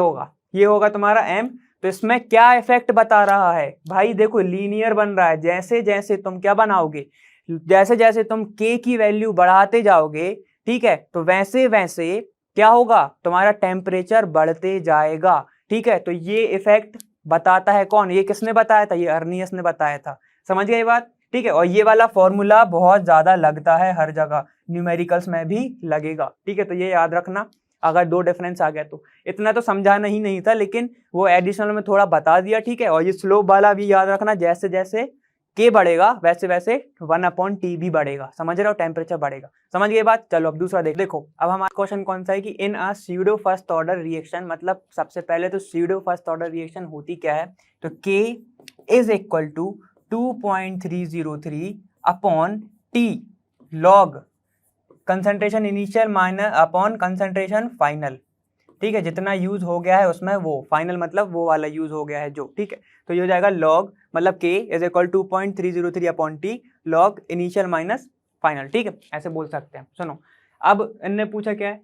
होगा तुम्हारा m। तो इसमें क्या इफेक्ट बता रहा है भाई, देखो लीनियर बन रहा है, जैसे जैसे तुम क्या बनाओगे, जैसे जैसे तुम k की वैल्यू बढ़ाते जाओगे, ठीक है, तो वैसे वैसे क्या होगा तुम्हारा टेम्परेचर बढ़ते जाएगा, ठीक है। तो ये इफेक्ट बताता है कौन, ये किसने बताया था, ये अर्नियस ने बताया था, समझ गए बात, ठीक है। और ये वाला फॉर्मूला बहुत ज्यादा लगता है हर जगह, न्यूमेरिकल्स में भी लगेगा, ठीक है, तो ये याद रखना, अगर दो डिफरेंस आ गया तो इतना तो समझाना ही नहीं था, लेकिन वो एडिशनल में थोड़ा बता दिया, ठीक है। और ये स्लोप वाला भी याद रखना, जैसे जैसे k बढ़ेगा वैसे वैसे 1/T भी बढ़ेगा, समझ रहे हो, टेम्परेचर बढ़ेगा, समझ गए बात। चलो अब दूसरा देखो, अब हमारा क्वेश्चन कौन सा है कि इन अ स्यूडो फर्स्ट ऑर्डर रिएक्शन, मतलब सबसे पहले तो स्यूडो फर्स्ट ऑर्डर रिएक्शन होती क्या है, तो k is equal to 2.303 upon t log concentration initial minus upon concentration final, ठीक है, जितना यूज हो गया है उसमें वो फाइनल मतलब वो वाला यूज हो गया है जो, ठीक है। तो ये हो जाएगा लॉग मतलब k is equal 2.303 upon T log initial minus final, ठीक है, ऐसे बोल सकते हैं। सुनो, अब इनने पूछा क्या है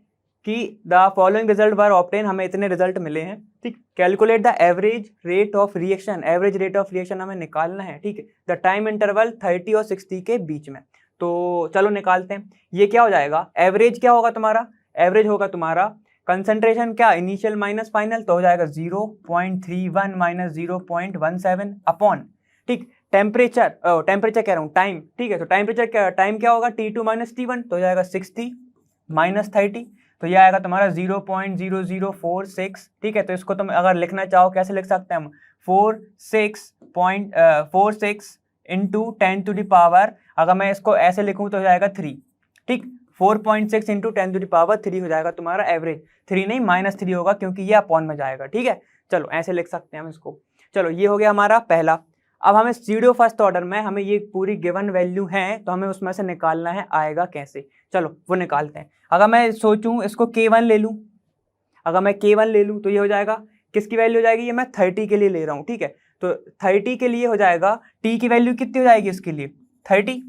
कि the following result were obtain, हमें इतने रिजल्ट मिले हैं, ठीक। Calculate the average rate of reaction, average rate of reaction हमें निकालना है, ठीक है। द टाइम इंटरवल 30 और 60 के बीच में। तो चलो निकालते हैं। ये क्या हो जाएगा, एवरेज क्या होगा तुम्हारा, एवरेज होगा तुम्हारा कंसंट्रेशन क्या, इनिशियल माइनस फाइनल, तो हो जाएगा 0.31 माइनस 0.17 अपॉन, ठीक, टेम्परेचर टेम्परेचर कह रहा हूँ टाइम, ठीक है। तो टाइम क्या होगा T2 माइनस T1, तो हो जाएगा 60 माइनस 30, तो यह आएगा तुम्हारा 0.0046, ठीक है। तो इसको तुम अगर लिखना चाहो कैसे लिख सकते हैं हम, 46 इंटू 10 टू द पावर, अगर मैं इसको ऐसे लिखूं तो हो जाएगा 3, ठीक। 4.6 इंटू 10 टू द पावर 3 हो जाएगा तुम्हारा एवरेज, 3 नहीं -3 होगा क्योंकि ये अपॉन में जाएगा, ठीक है। चलो ऐसे लिख सकते हैं हम इसको। चलो ये हो गया हमारा पहला। अब हमें स्यूडो फर्स्ट ऑर्डर में हमें ये पूरी गिवन वैल्यू है तो हमें उसमें से निकालना है, आएगा कैसे, चलो वो निकालते हैं। अगर मैं सोचूं इसको K1 ले लूं, अगर मैं K1 ले लूं तो ये हो जाएगा, किसकी वैल्यू हो जाएगी, ये मैं 30 के लिए ले रहा हूं, ठीक है। तो 30 के लिए हो जाएगा, T की वैल्यू कितनी हो जाएगी इसके लिए 30,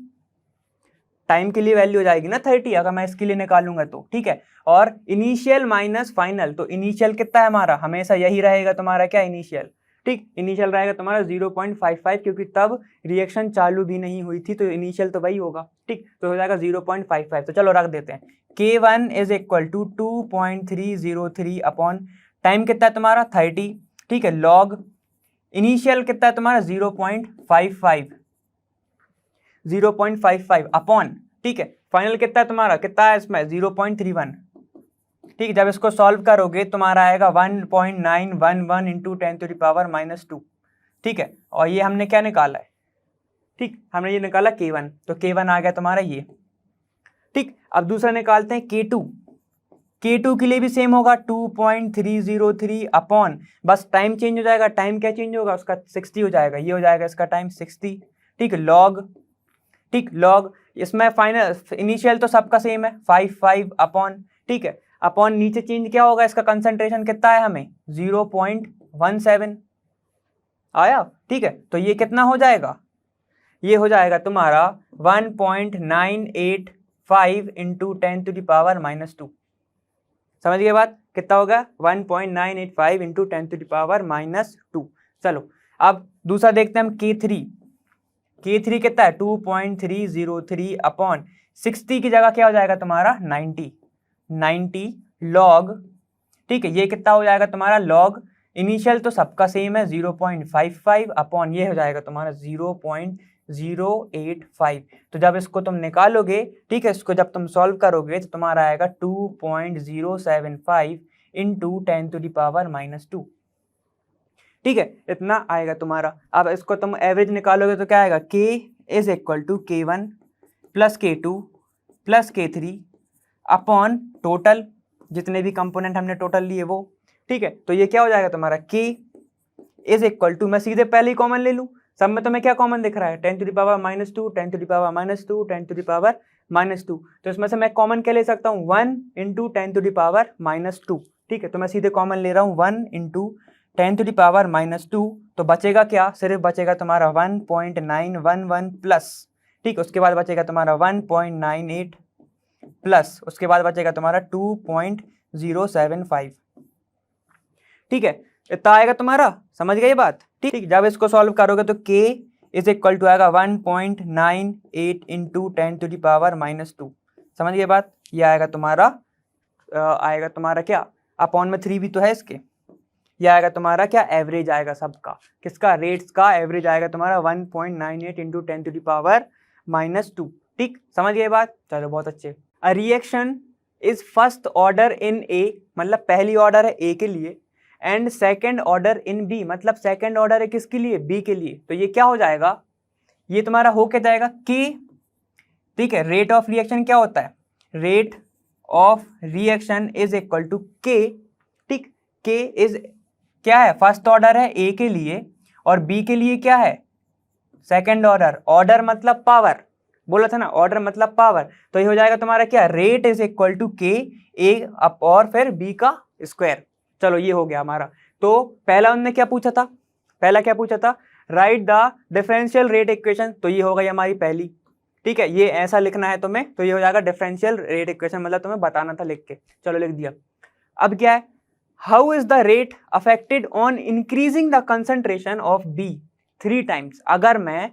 टाइम के लिए वैल्यू हो जाएगी ना 30 अगर मैं इसके लिए निकालूंगा तो, ठीक है। और इनिशियल माइनस फाइनल, तो इनिशियल कितना है हमारा, हमेशा यही रहेगा तुम्हारा क्या, इनिशियल, ठीक। इनिशियल रहेगा तुम्हारा 0.55 क्योंकि तब रिएक्शन चालू भी नहीं हुई थी, तो इनिशियल तो वही होगा, ठीक। तो हो जाएगा 0.55, तो चलो रख देते हैं। K1 is equal to 2.303 upon time कितना है तुम्हारा 30, ठीक है, लॉग इनिशियल कितना है तुम्हारा 0.55 अपॉन, ठीक है, फाइनल कितना है तुम्हारा, कितना है इसमें 0.31, ठीक। जब इसको सॉल्व करोगे तुम्हारा आएगा 1.911 इंटू 10 टू द पावर -2, ठीक है। और ये हमने क्या निकाला है, ठीक, हमने ये निकाला K1, तो K1 आ गया तुम्हारा ये, ठीक। अब दूसरा निकालते हैं K2, K2 के लिए भी सेम होगा 2.303 अपॉन, बस टाइम चेंज हो जाएगा, टाइम क्या चेंज होगा उसका 60 हो जाएगा, ये हो जाएगा इसका टाइम 60, ठीक, लॉग, ठीक, लॉग इसमें फाइनल इनिशियल तो सबका सेम है 55 अपॉन, ठीक है, अपॉन नीचे चेंज क्या होगा, इसका कंसंट्रेशन कितना है हमें 0.17 आया, ठीक है। तो ये कितना हो जाएगा, ये हो जाएगा तुम्हारा 1.985 इंटू 10 टू द पावर -2, समझ गए बात, कितना होगा 1.985 इंटू 10 टू द पावर -2। चलो अब दूसरा देखते हैं हम K3 कितना है 2.303 अपॉन 60 की जगह क्या हो जाएगा तुम्हारा 90 लॉग, ठीक है, ये कितना हो जाएगा तुम्हारा लॉग इनिशियल तो सबका सेम है 0.55 अपॉन ये हो जाएगा तुम्हारा 0.085। तो जब इसको तुम निकालोगे, ठीक है, इसको जब तुम सॉल्व करोगे तो तुम्हारा आएगा 2.075 इंटू 10 टू द पावर -2, ठीक है, इतना आएगा तुम्हारा। अब इसको तुम एवरेज निकालोगे तो क्या आएगा, K is equal to K1 plus K2 plus K3 upon total जितने भी कंपोनेंट हमने टोटल लिए वो, ठीक है। तो ये क्या हो जाएगा तुम्हारा K इज इक्वल टू, मैं सीधे पहले ही कॉमन ले लूँ, सब में तुम्हें क्या कॉमन दिख रहा है 10 to the power -2 10 to the power -2 10 to the power -2, तो इसमें से मैं कॉमन क्या ले सकता हूँ 1 इंटू 10 टू द पावर -2, ठीक है। तो मैं सीधे कॉमन ले रहा हूँ 1 इंटू 10 टू द पावर -2, तो बचेगा क्या, सिर्फ बचेगा तुम्हारा 1.911 प्लस, ठीक, उसके बाद बचेगा तुम्हारा 1.98 प्लस, उसके बाद बचेगा तुम्हारा 2.075, ठीक है, इतना आएगा तुम्हारा, समझ गए ये बात, ठीक। जब इसको सॉल्व करोगे तो K इज इक्वल टू आएगा 1.98 इंटू 10 टू द पावर -2, समझ गए बात, ये आएगा तुम्हारा क्या, अपॉन में 3 भी तो है इसके, यह आएगा तुम्हारा क्या, एवरेज आएगा सबका, किसका, रेट्स का एवरेज आएगा तुम्हारा 1.98 इंटू 10 टू द पावर -2, ठीक, समझ गए बात, चलो बहुत अच्छे। अ reaction is first order in A, मतलब पहली ऑर्डर है A के लिए, and second order in B, मतलब सेकेंड ऑर्डर है किसके लिए, B के लिए, तो ये क्या हो जाएगा, ये तुम्हारा हो क्या जाएगा K, ठीक है। रेट ऑफ रिएक्शन क्या होता है, rate of reaction is equal to K, ठीक, K इज क्या है, फर्स्ट ऑर्डर है A के लिए, और B के लिए क्या है, सेकेंड ऑर्डर, ऑर्डर मतलब पावर, बोला था ना ऑर्डर मतलब पावर, तो ये हो जाएगा तुम्हारा क्या, rate is equal to K A और फिर B का स्क्वायर। चलो ये हो गया हमारा। तो पहला उन्होंने क्या पूछा था, पहला क्या पूछा था, right the differential rate equation, तो ये हो गई हमारी पहली, ठीक है, ये ऐसा लिखना है तुम्हें, तो ये हो जाएगा डिफरेंशियल रेट इक्वेशन, मतलब तुम्हें बताना था लिख के, चलो लिख दिया। अब क्या है, how is the rate affected on increasing the concentration of B 3 times, अगर मैं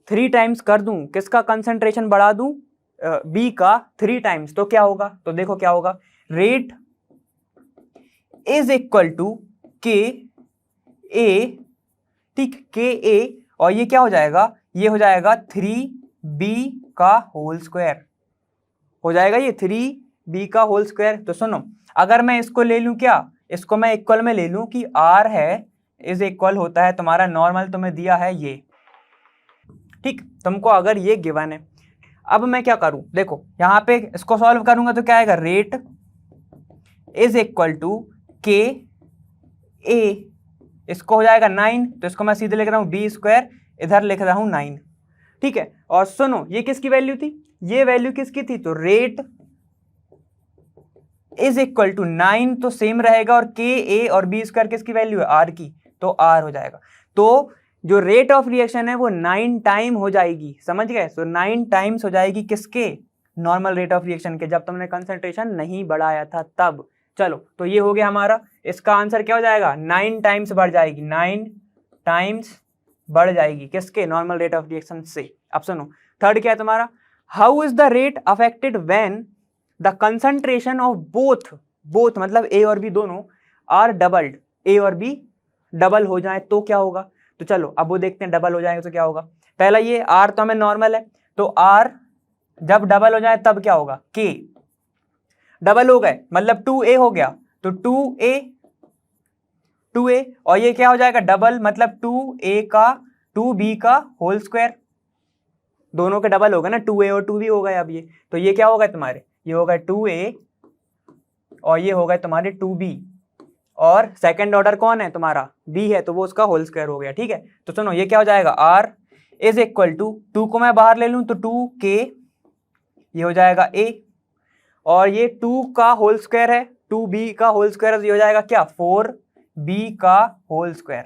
3 टाइम्स कर दूं, किसका कंसंट्रेशन बढ़ा दूं, बी का 3 टाइम्स, तो क्या होगा, तो देखो क्या होगा, रेट इज इक्वल टू के ए, ठीक, के ए, और ये क्या हो जाएगा, ये हो जाएगा 3b का होल स्क्वायर, हो जाएगा ये 3b का होल स्क्वायर। तो सुनो, अगर मैं इसको ले लूं, क्या इसको मैं इक्वल में ले लूं कि r है इज इक्वल होता है तुम्हारा नॉर्मल, तुम्हें दिया है ये, ठीक, तुमको अगर ये गिवन है, अब मैं क्या करूं, देखो यहाँ पे इसको सॉल्व करूंगा तो क्या आएगा, रेट इज इक्वल टू के ए, इसको हो जाएगा 9, तो इसको मैं सीधे लिख रहा हूं बी स्क्वायर, इधर लिख रहा हूं 9, ठीक है। और सुनो, ये किसकी वैल्यू थी, ये वैल्यू किसकी थी, तो रेट इज इक्वल टू 9 तो सेम रहेगा, और के ए और बी स्क्वायर किसकी वैल्यू है, आर की, तो आर हो जाएगा। तो जो रेट ऑफ रिएक्शन है वो 9 टाइम हो जाएगी, समझ गए, तो 9 टाइम्स हो जाएगी किसके, नॉर्मल रेट ऑफ रिएक्शन के, जब तुमने कंसंट्रेशन नहीं बढ़ाया था तब। चलो, तो ये हो गया हमारा, इसका आंसर क्या हो जाएगा, 9 टाइम्स बढ़ जाएगी, 9 टाइम्स बढ़ जाएगी किसके, नॉर्मल रेट ऑफ रिएक्शन से। अब सुनो, थर्ड क्या है तुम्हारा, how is the rate affected when the concentration of both मतलब ए और बी दोनों आर डबल्ड, ए और बी डबल हो जाए तो क्या होगा। तो चलो अब वो देखते हैं, डबल हो जाएंगे तो क्या होगा। पहला ये आर तो हमें नॉर्मल है, तो आर जब डबल हो जाए तब क्या होगा, के डबल हो गए मतलब 2a हो गया, तो 2a और ये क्या हो जाएगा डबल मतलब 2a का 2b का होल स्क्वायर, दोनों के डबल हो गए ना, 2a और 2b हो गए। अब ये तो ये क्या होगा तुम्हारे, ये होगा 2a और ये होगा तुम्हारे 2b, और सेकंड ऑर्डर कौन है तुम्हारा, b है, तो वो उसका होल स्क्वायर हो गया, ठीक है। तो सुनो, ये क्या हो जाएगा, r इज इक्वल टू 2 को मैं बाहर ले लूं तो 2k, ये हो जाएगा a, और ये 2 का होल स्क्वायर है, 2b का होल स्क्वायर, ये हो जाएगा क्या, 4b का होल स्क्वायर,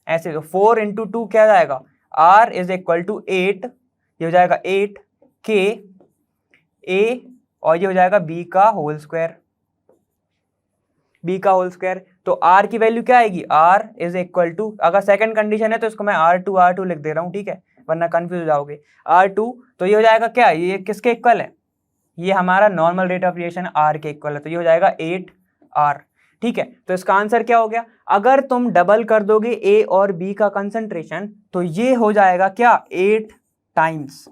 ऐसे। तो 4 इंटू 2 क्या जाएगा, r इज इक्वल टू 8, ये हो जाएगा 8k a, और ये हो जाएगा b का होल स्क्वायर, b का होल स्क्वायर। तो r की वैल्यू क्या आएगी, r इज इक्वल टू, अगर सेकंड कंडीशन है तो इसको मैं r2 लिख दे रहा हूं, ठीक है, वरना कंफ्यूज हो जाओगे। r2 तो ये हो जाएगा क्या, ये किसके इक्वल है, ये हमारा normal rate of reaction r के इक्वल है, तो ये हो जाएगा 8r, ठीक है। तो इसका आंसर क्या हो गया, अगर तुम डबल कर दोगे a और b का कंसंट्रेशन तो ये हो जाएगा क्या, 8 टाइम्स,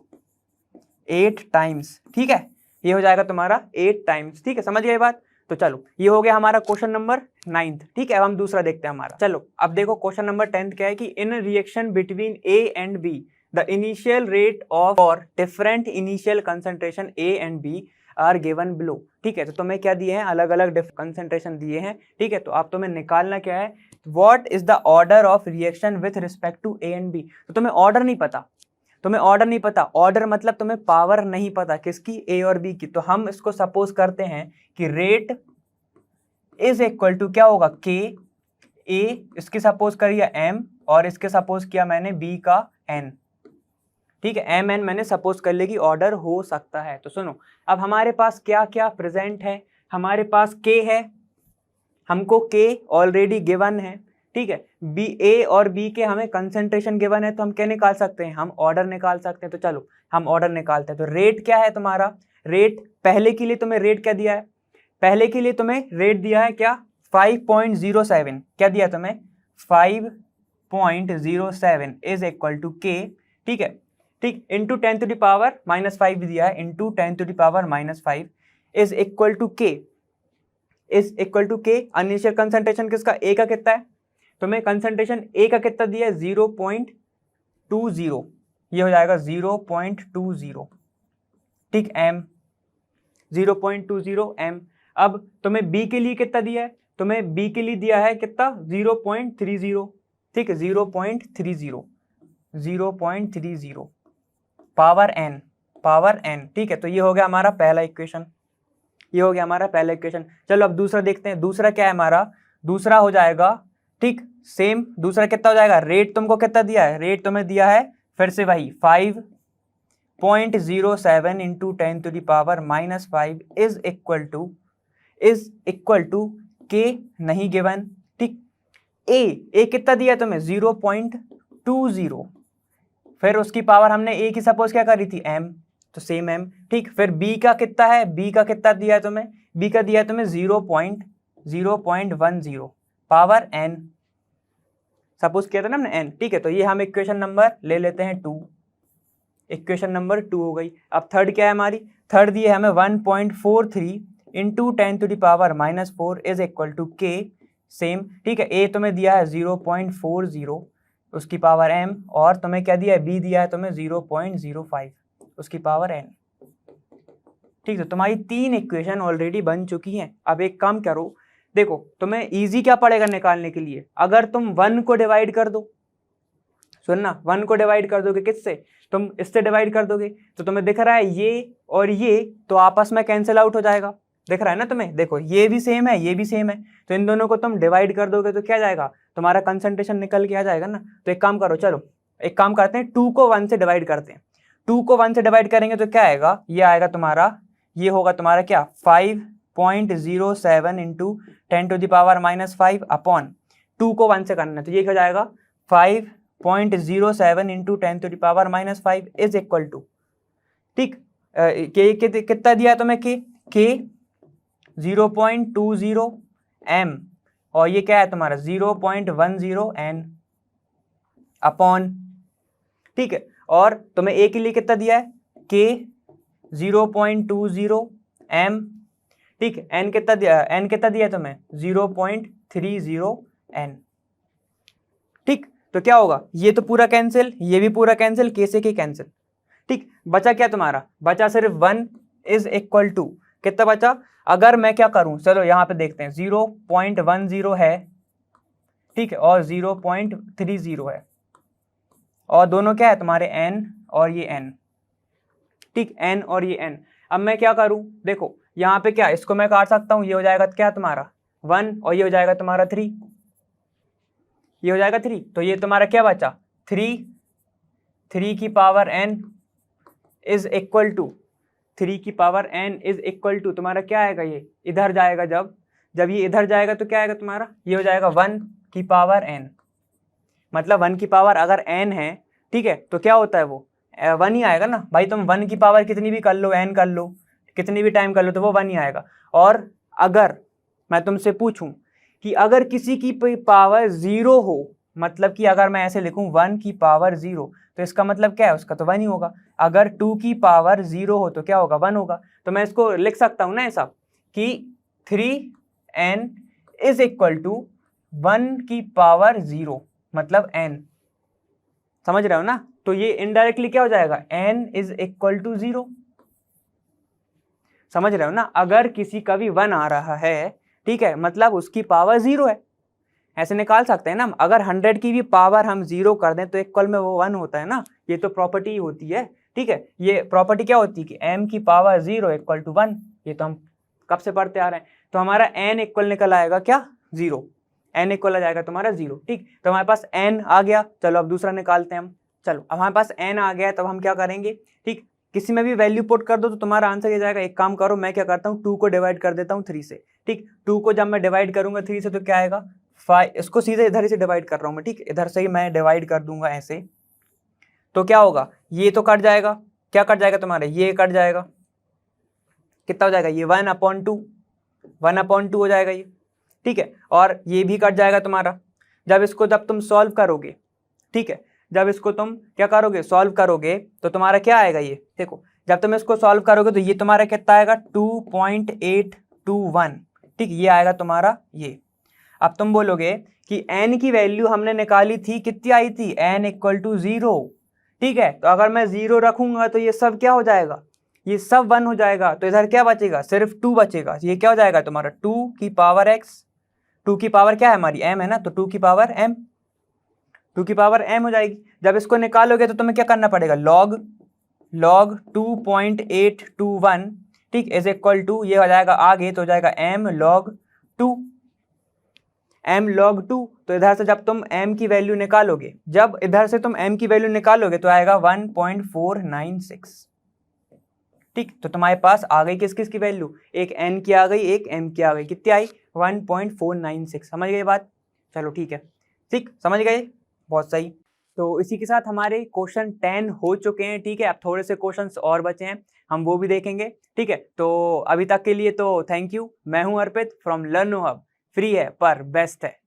ठीक है, ये हो जाएगा तुम्हारा 8 टाइम्स, ठीक है, समझ गए बात। तो चलो, ये हो गया हमारा क्वेश्चन नंबर 9, ठीक है। अब हम दूसरा देखते हैं हमारा। चलो अब देखो क्वेश्चन नंबर 10 क्या है कि in reaction between A and B the initial rate of और different initial concentration A and B are given below, ठीक है। तो तुम्हें क्या दिए हैं, अलग अलग कंसंट्रेशन दिए हैं, ठीक है। तो अब तुम्हें निकालना क्या है, what is the order of reaction with respect to A and B. तो तुम्हें ऑर्डर नहीं पता, ऑर्डर मतलब तुम्हें पावर नहीं पता किसकी, ए और बी की। तो हम इसको सपोज करते हैं कि रेट इज इक्वल टू क्या होगा, के ए, इसकी सपोज करिए m, और इसके सपोज किया मैंने b का n, ठीक है, m n मैंने सपोज कर लिया कि ऑर्डर हो सकता है। तो सुनो, अब हमारे पास क्या क्या प्रेजेंट है, हमारे पास k है, हमको k ऑलरेडी गिवन है, ठीक है, बी, ए और बी के हमें कंसंट्रेशन गिवन है, तो हम क्या निकाल सकते हैं, हम ऑर्डर निकाल सकते हैं। तो चलो हम ऑर्डर निकालते हैं। तो रेट क्या है तुम्हारा, रेट पहले के लिए तुम्हें रेट क्या दिया है, पहले के लिए तुम्हें रेट दिया है क्या, 5.07, क्या दिया तुम्हें 5.07 इज इक्वल टू के, ठीक है, ठीक, इंटू 10 टू द पावर -5 दिया है, into 10 to the power -5 is equal to K, is equal to K. Initial concentration किसका, ए का कितना है, तुम्हें कंसंट्रेशन ए का कितना दिया है 0.20, ये हो जाएगा 0.20, ठीक, m 0.20 m। अब तुम्हें बी के लिए कितना दिया है, तुम्हें बी के लिए दिया है कितना 0.30, ठीक है, 0.30 पावर n, ठीक है। तो ये हो गया हमारा पहला इक्वेशन, ये हो गया हमारा पहला इक्वेशन। चलो अब दूसरा देखते हैं। दूसरा क्या है हमारा, दूसरा हो जाएगा ठीक सेम। दूसरा कितना हो जाएगा, रेट तुमको कितना दिया है, रेट तुम्हें दिया है फिर से वही 5.07 into 10 to the power -5 is equal to K नहीं गिवन। ठीक, ए कितना दिया है तुम्हें 0.20, फिर उसकी पावर हमने ए की सपोज क्या करी थी m, तो सेम m। ठीक, फिर b का कितना है, b का कितना दिया है तुम्हें, b का दिया है तुम्हें 0.10 पावर n, सपोज किया था ना हमने n। ठीक है, तो ये हम इक्वेशन नंबर ले लेते हैं 2, इक्वेशन नंबर 2 हो गई। अब थर्ड क्या है हमारी, थर्ड दी है हमें 1.43 into 10 to the power -4 is equal to K, same. ठीक है, ए तुम्हें दिया है 0.40 उसकी पावर m, और तुम्हें क्या दिया है, b दिया है तुम्हें 0.05 उसकी पावर n। ठीक है, तो तुम्हारी 3 इक्वेशन ऑलरेडी बन चुकी हैं। अब एक काम करो, देखो तुम्हें इजी क्या पड़ेगा निकालने के लिए, अगर तुम 1 को डिवाइड कर दो, सुनना 1 को डिवाइड कर दोगे किससे, तुम इससे डिवाइड कर दोगे, तो तुम्हें दिख रहा है ये और ये तो आपस में कैंसिल आउट हो जाएगा, दिख रहा है ना तुम्हें, देखो ये भी सेम है ये भी सेम है, तो इन दोनों को तुम डिवाइड कर दोगे तो क्या जाएगा, तुम्हारा कंसंट्रेशन निकल के आ जाएगा ना। तो एक काम करो, चलो एक काम करते हैं, 2 को 1 से डिवाइड करते हैं। 2 को 1 से डिवाइड करेंगे तो क्या आएगा, ये आएगा तुम्हारा, ये होगा तुम्हारा क्या 5.07 into 10 to the power -5 upon 2 को 1 से करना है, तो ये क्या जाएगा 5.07 into 10 to the power -5 is equal to, ठीक, के कितना दिया है तुम्हें, के 0.20 m, और ये क्या है तुम्हारा 0.10 n अपॉन, ठीक है, और तुम्हें a के लिए कितना दिया है, के 0.20 m, ठीक है, n कितना दिया है तुम्हें 0.30 n। ठीक, तो क्या होगा, ये तो पूरा कैंसिल, ये भी पूरा कैंसिल, के से के कैंसिल। ठीक, बचा क्या तुम्हारा, बचा सिर्फ 1 इज इक्वल टू, कितना बचा, अगर मैं क्या करूं, चलो यहां पे देखते हैं 0.10 है, ठीक है, और 0.30 है, और दोनों क्या है तुम्हारे n और ये n, ठीक, n और ये n। अब मैं क्या करूं, देखो यहाँ पे क्या, इसको मैं काट सकता हूं, ये हो जाएगा क्या तुम्हारा 1 और ये हो जाएगा तुम्हारा 3, ये हो जाएगा 3, तो ये तुम्हारा क्या बचा 3 की power n is equal to, 3 की power n is equal to तुम्हारा क्या आएगा, ये इधर जाएगा, जब ये इधर जाएगा तो क्या आएगा तुम्हारा, ये हो जाएगा 1 की पावर n, मतलब 1 की पावर अगर n है, ठीक है, तो क्या होता है वो 1 ही आएगा ना भाई, तुम 1 की पावर कितनी भी कर लो, n कर लो, कितनी भी टाइम कर लो, तो वो 1 ही आएगा। और अगर मैं तुमसे पूछूं कि अगर किसी की पावर 0 हो, मतलब कि अगर मैं ऐसे लिखूं 1 की पावर 0, तो इसका मतलब क्या है, उसका तो 1 ही होगा। अगर 2 की पावर 0 हो तो क्या होगा, 1 होगा। तो मैं इसको लिख सकता हूं ना ऐसा कि 3n इज इक्वल टू 1 की पावर 0, मतलब n, समझ रहे हो ना। तो ये इनडायरेक्टली क्या हो जाएगा, n इज इक्वल टू 0, समझ रहे हो ना। अगर किसी का भी 1 आ रहा है, ठीक है, मतलब उसकी पावर 0 है, ऐसे निकाल सकते हैं ना। अगर 100 की भी पावर हम 0 कर दें तो इक्वल में वो 1 होता है ना, ये तो प्रॉपर्टी होती है। ठीक है, ये प्रॉपर्टी क्या होती है कि m की पावर 0 इक्वल टू 1, ये तो हम कब से पढ़ते आ रहे हैं। तो हमारा n इक्वल निकल आएगा क्या 0, n इक्वल आ जाएगा तुम्हारा 0। ठीक, तो हमारे पास n आ गया। चलो अब दूसरा निकालते हैं हम। चलो अब हमारे पास n आ गया, तब हम क्या करेंगे, ठीक, किसी में भी वैल्यू पुट कर दो तो तुम्हारा आंसर ये जाएगा। एक काम करो, मैं क्या करता हूँ 2 को डिवाइड कर देता हूँ 3 से। ठीक, 2 को जब मैं डिवाइड करूंगा 3 से तो क्या आएगा 5, इसको सीधे इधर ही से डिवाइड कर रहा हूँ मैं, ठीक, इधर से ही मैं डिवाइड कर दूंगा ऐसे, तो क्या होगा, ये तो कट जाएगा, क्या कट जाएगा तुम्हारे, ये कट जाएगा, कितना हो जाएगा ये 1/2 हो जाएगा ये। ठीक है, और ये भी कट जाएगा तुम्हारा। जब तुम सॉल्व करोगे, ठीक है, जब इसको तुम क्या करोगे, सॉल्व करोगे, तो तुम्हारा क्या आएगा, ये देखो, जब तुम इसको सॉल्व करोगे तो ये तुम्हारा कितना आएगा 2.821। ठीक, ये आएगा तुम्हारा ये। अब तुम बोलोगे कि n की वैल्यू हमने निकाली थी, कितनी आई थी, n इक्वल टू 0। ठीक है, तो अगर मैं 0 रखूंगा तो ये सब क्या हो जाएगा, ये सब 1 हो जाएगा, तो इधर क्या बचेगा, सिर्फ 2 बचेगा। ये क्या हो जाएगा तुम्हारा 2 की पावर x, 2 की पावर क्या है हमारी m है ना, तो 2 की पावर m, 2 की पावर m हो जाएगी। जब इसको निकालोगे तो तुम्हें क्या करना पड़ेगा, log 2.821 ठीक, इज इक्वल टू ये हो जाएगा आगे तो हो जाएगा m log 2, m log 2। तो इधर से जब तुम m की वैल्यू निकालोगे, जब इधर से तुम m की वैल्यू निकालोगे तो आएगा 1.496। ठीक, तो तुम्हारे पास आ गई किस किस की वैल्यू, एक n की आ गई, एक m की आ गई, कितनी आई 1.496। समझ गए बात? चलो ठीक है, ठीक समझ गए, बहुत सही। तो इसी के साथ हमारे क्वेश्चन 10 हो चुके हैं। ठीक है, अब थोड़े से क्वेश्चंस और बचे हैं, हम वो भी देखेंगे। ठीक है, तो अभी तक के लिए तो थैंक यू। मैं हूं Arpit from Learno hub. Free है पर बेस्ट है।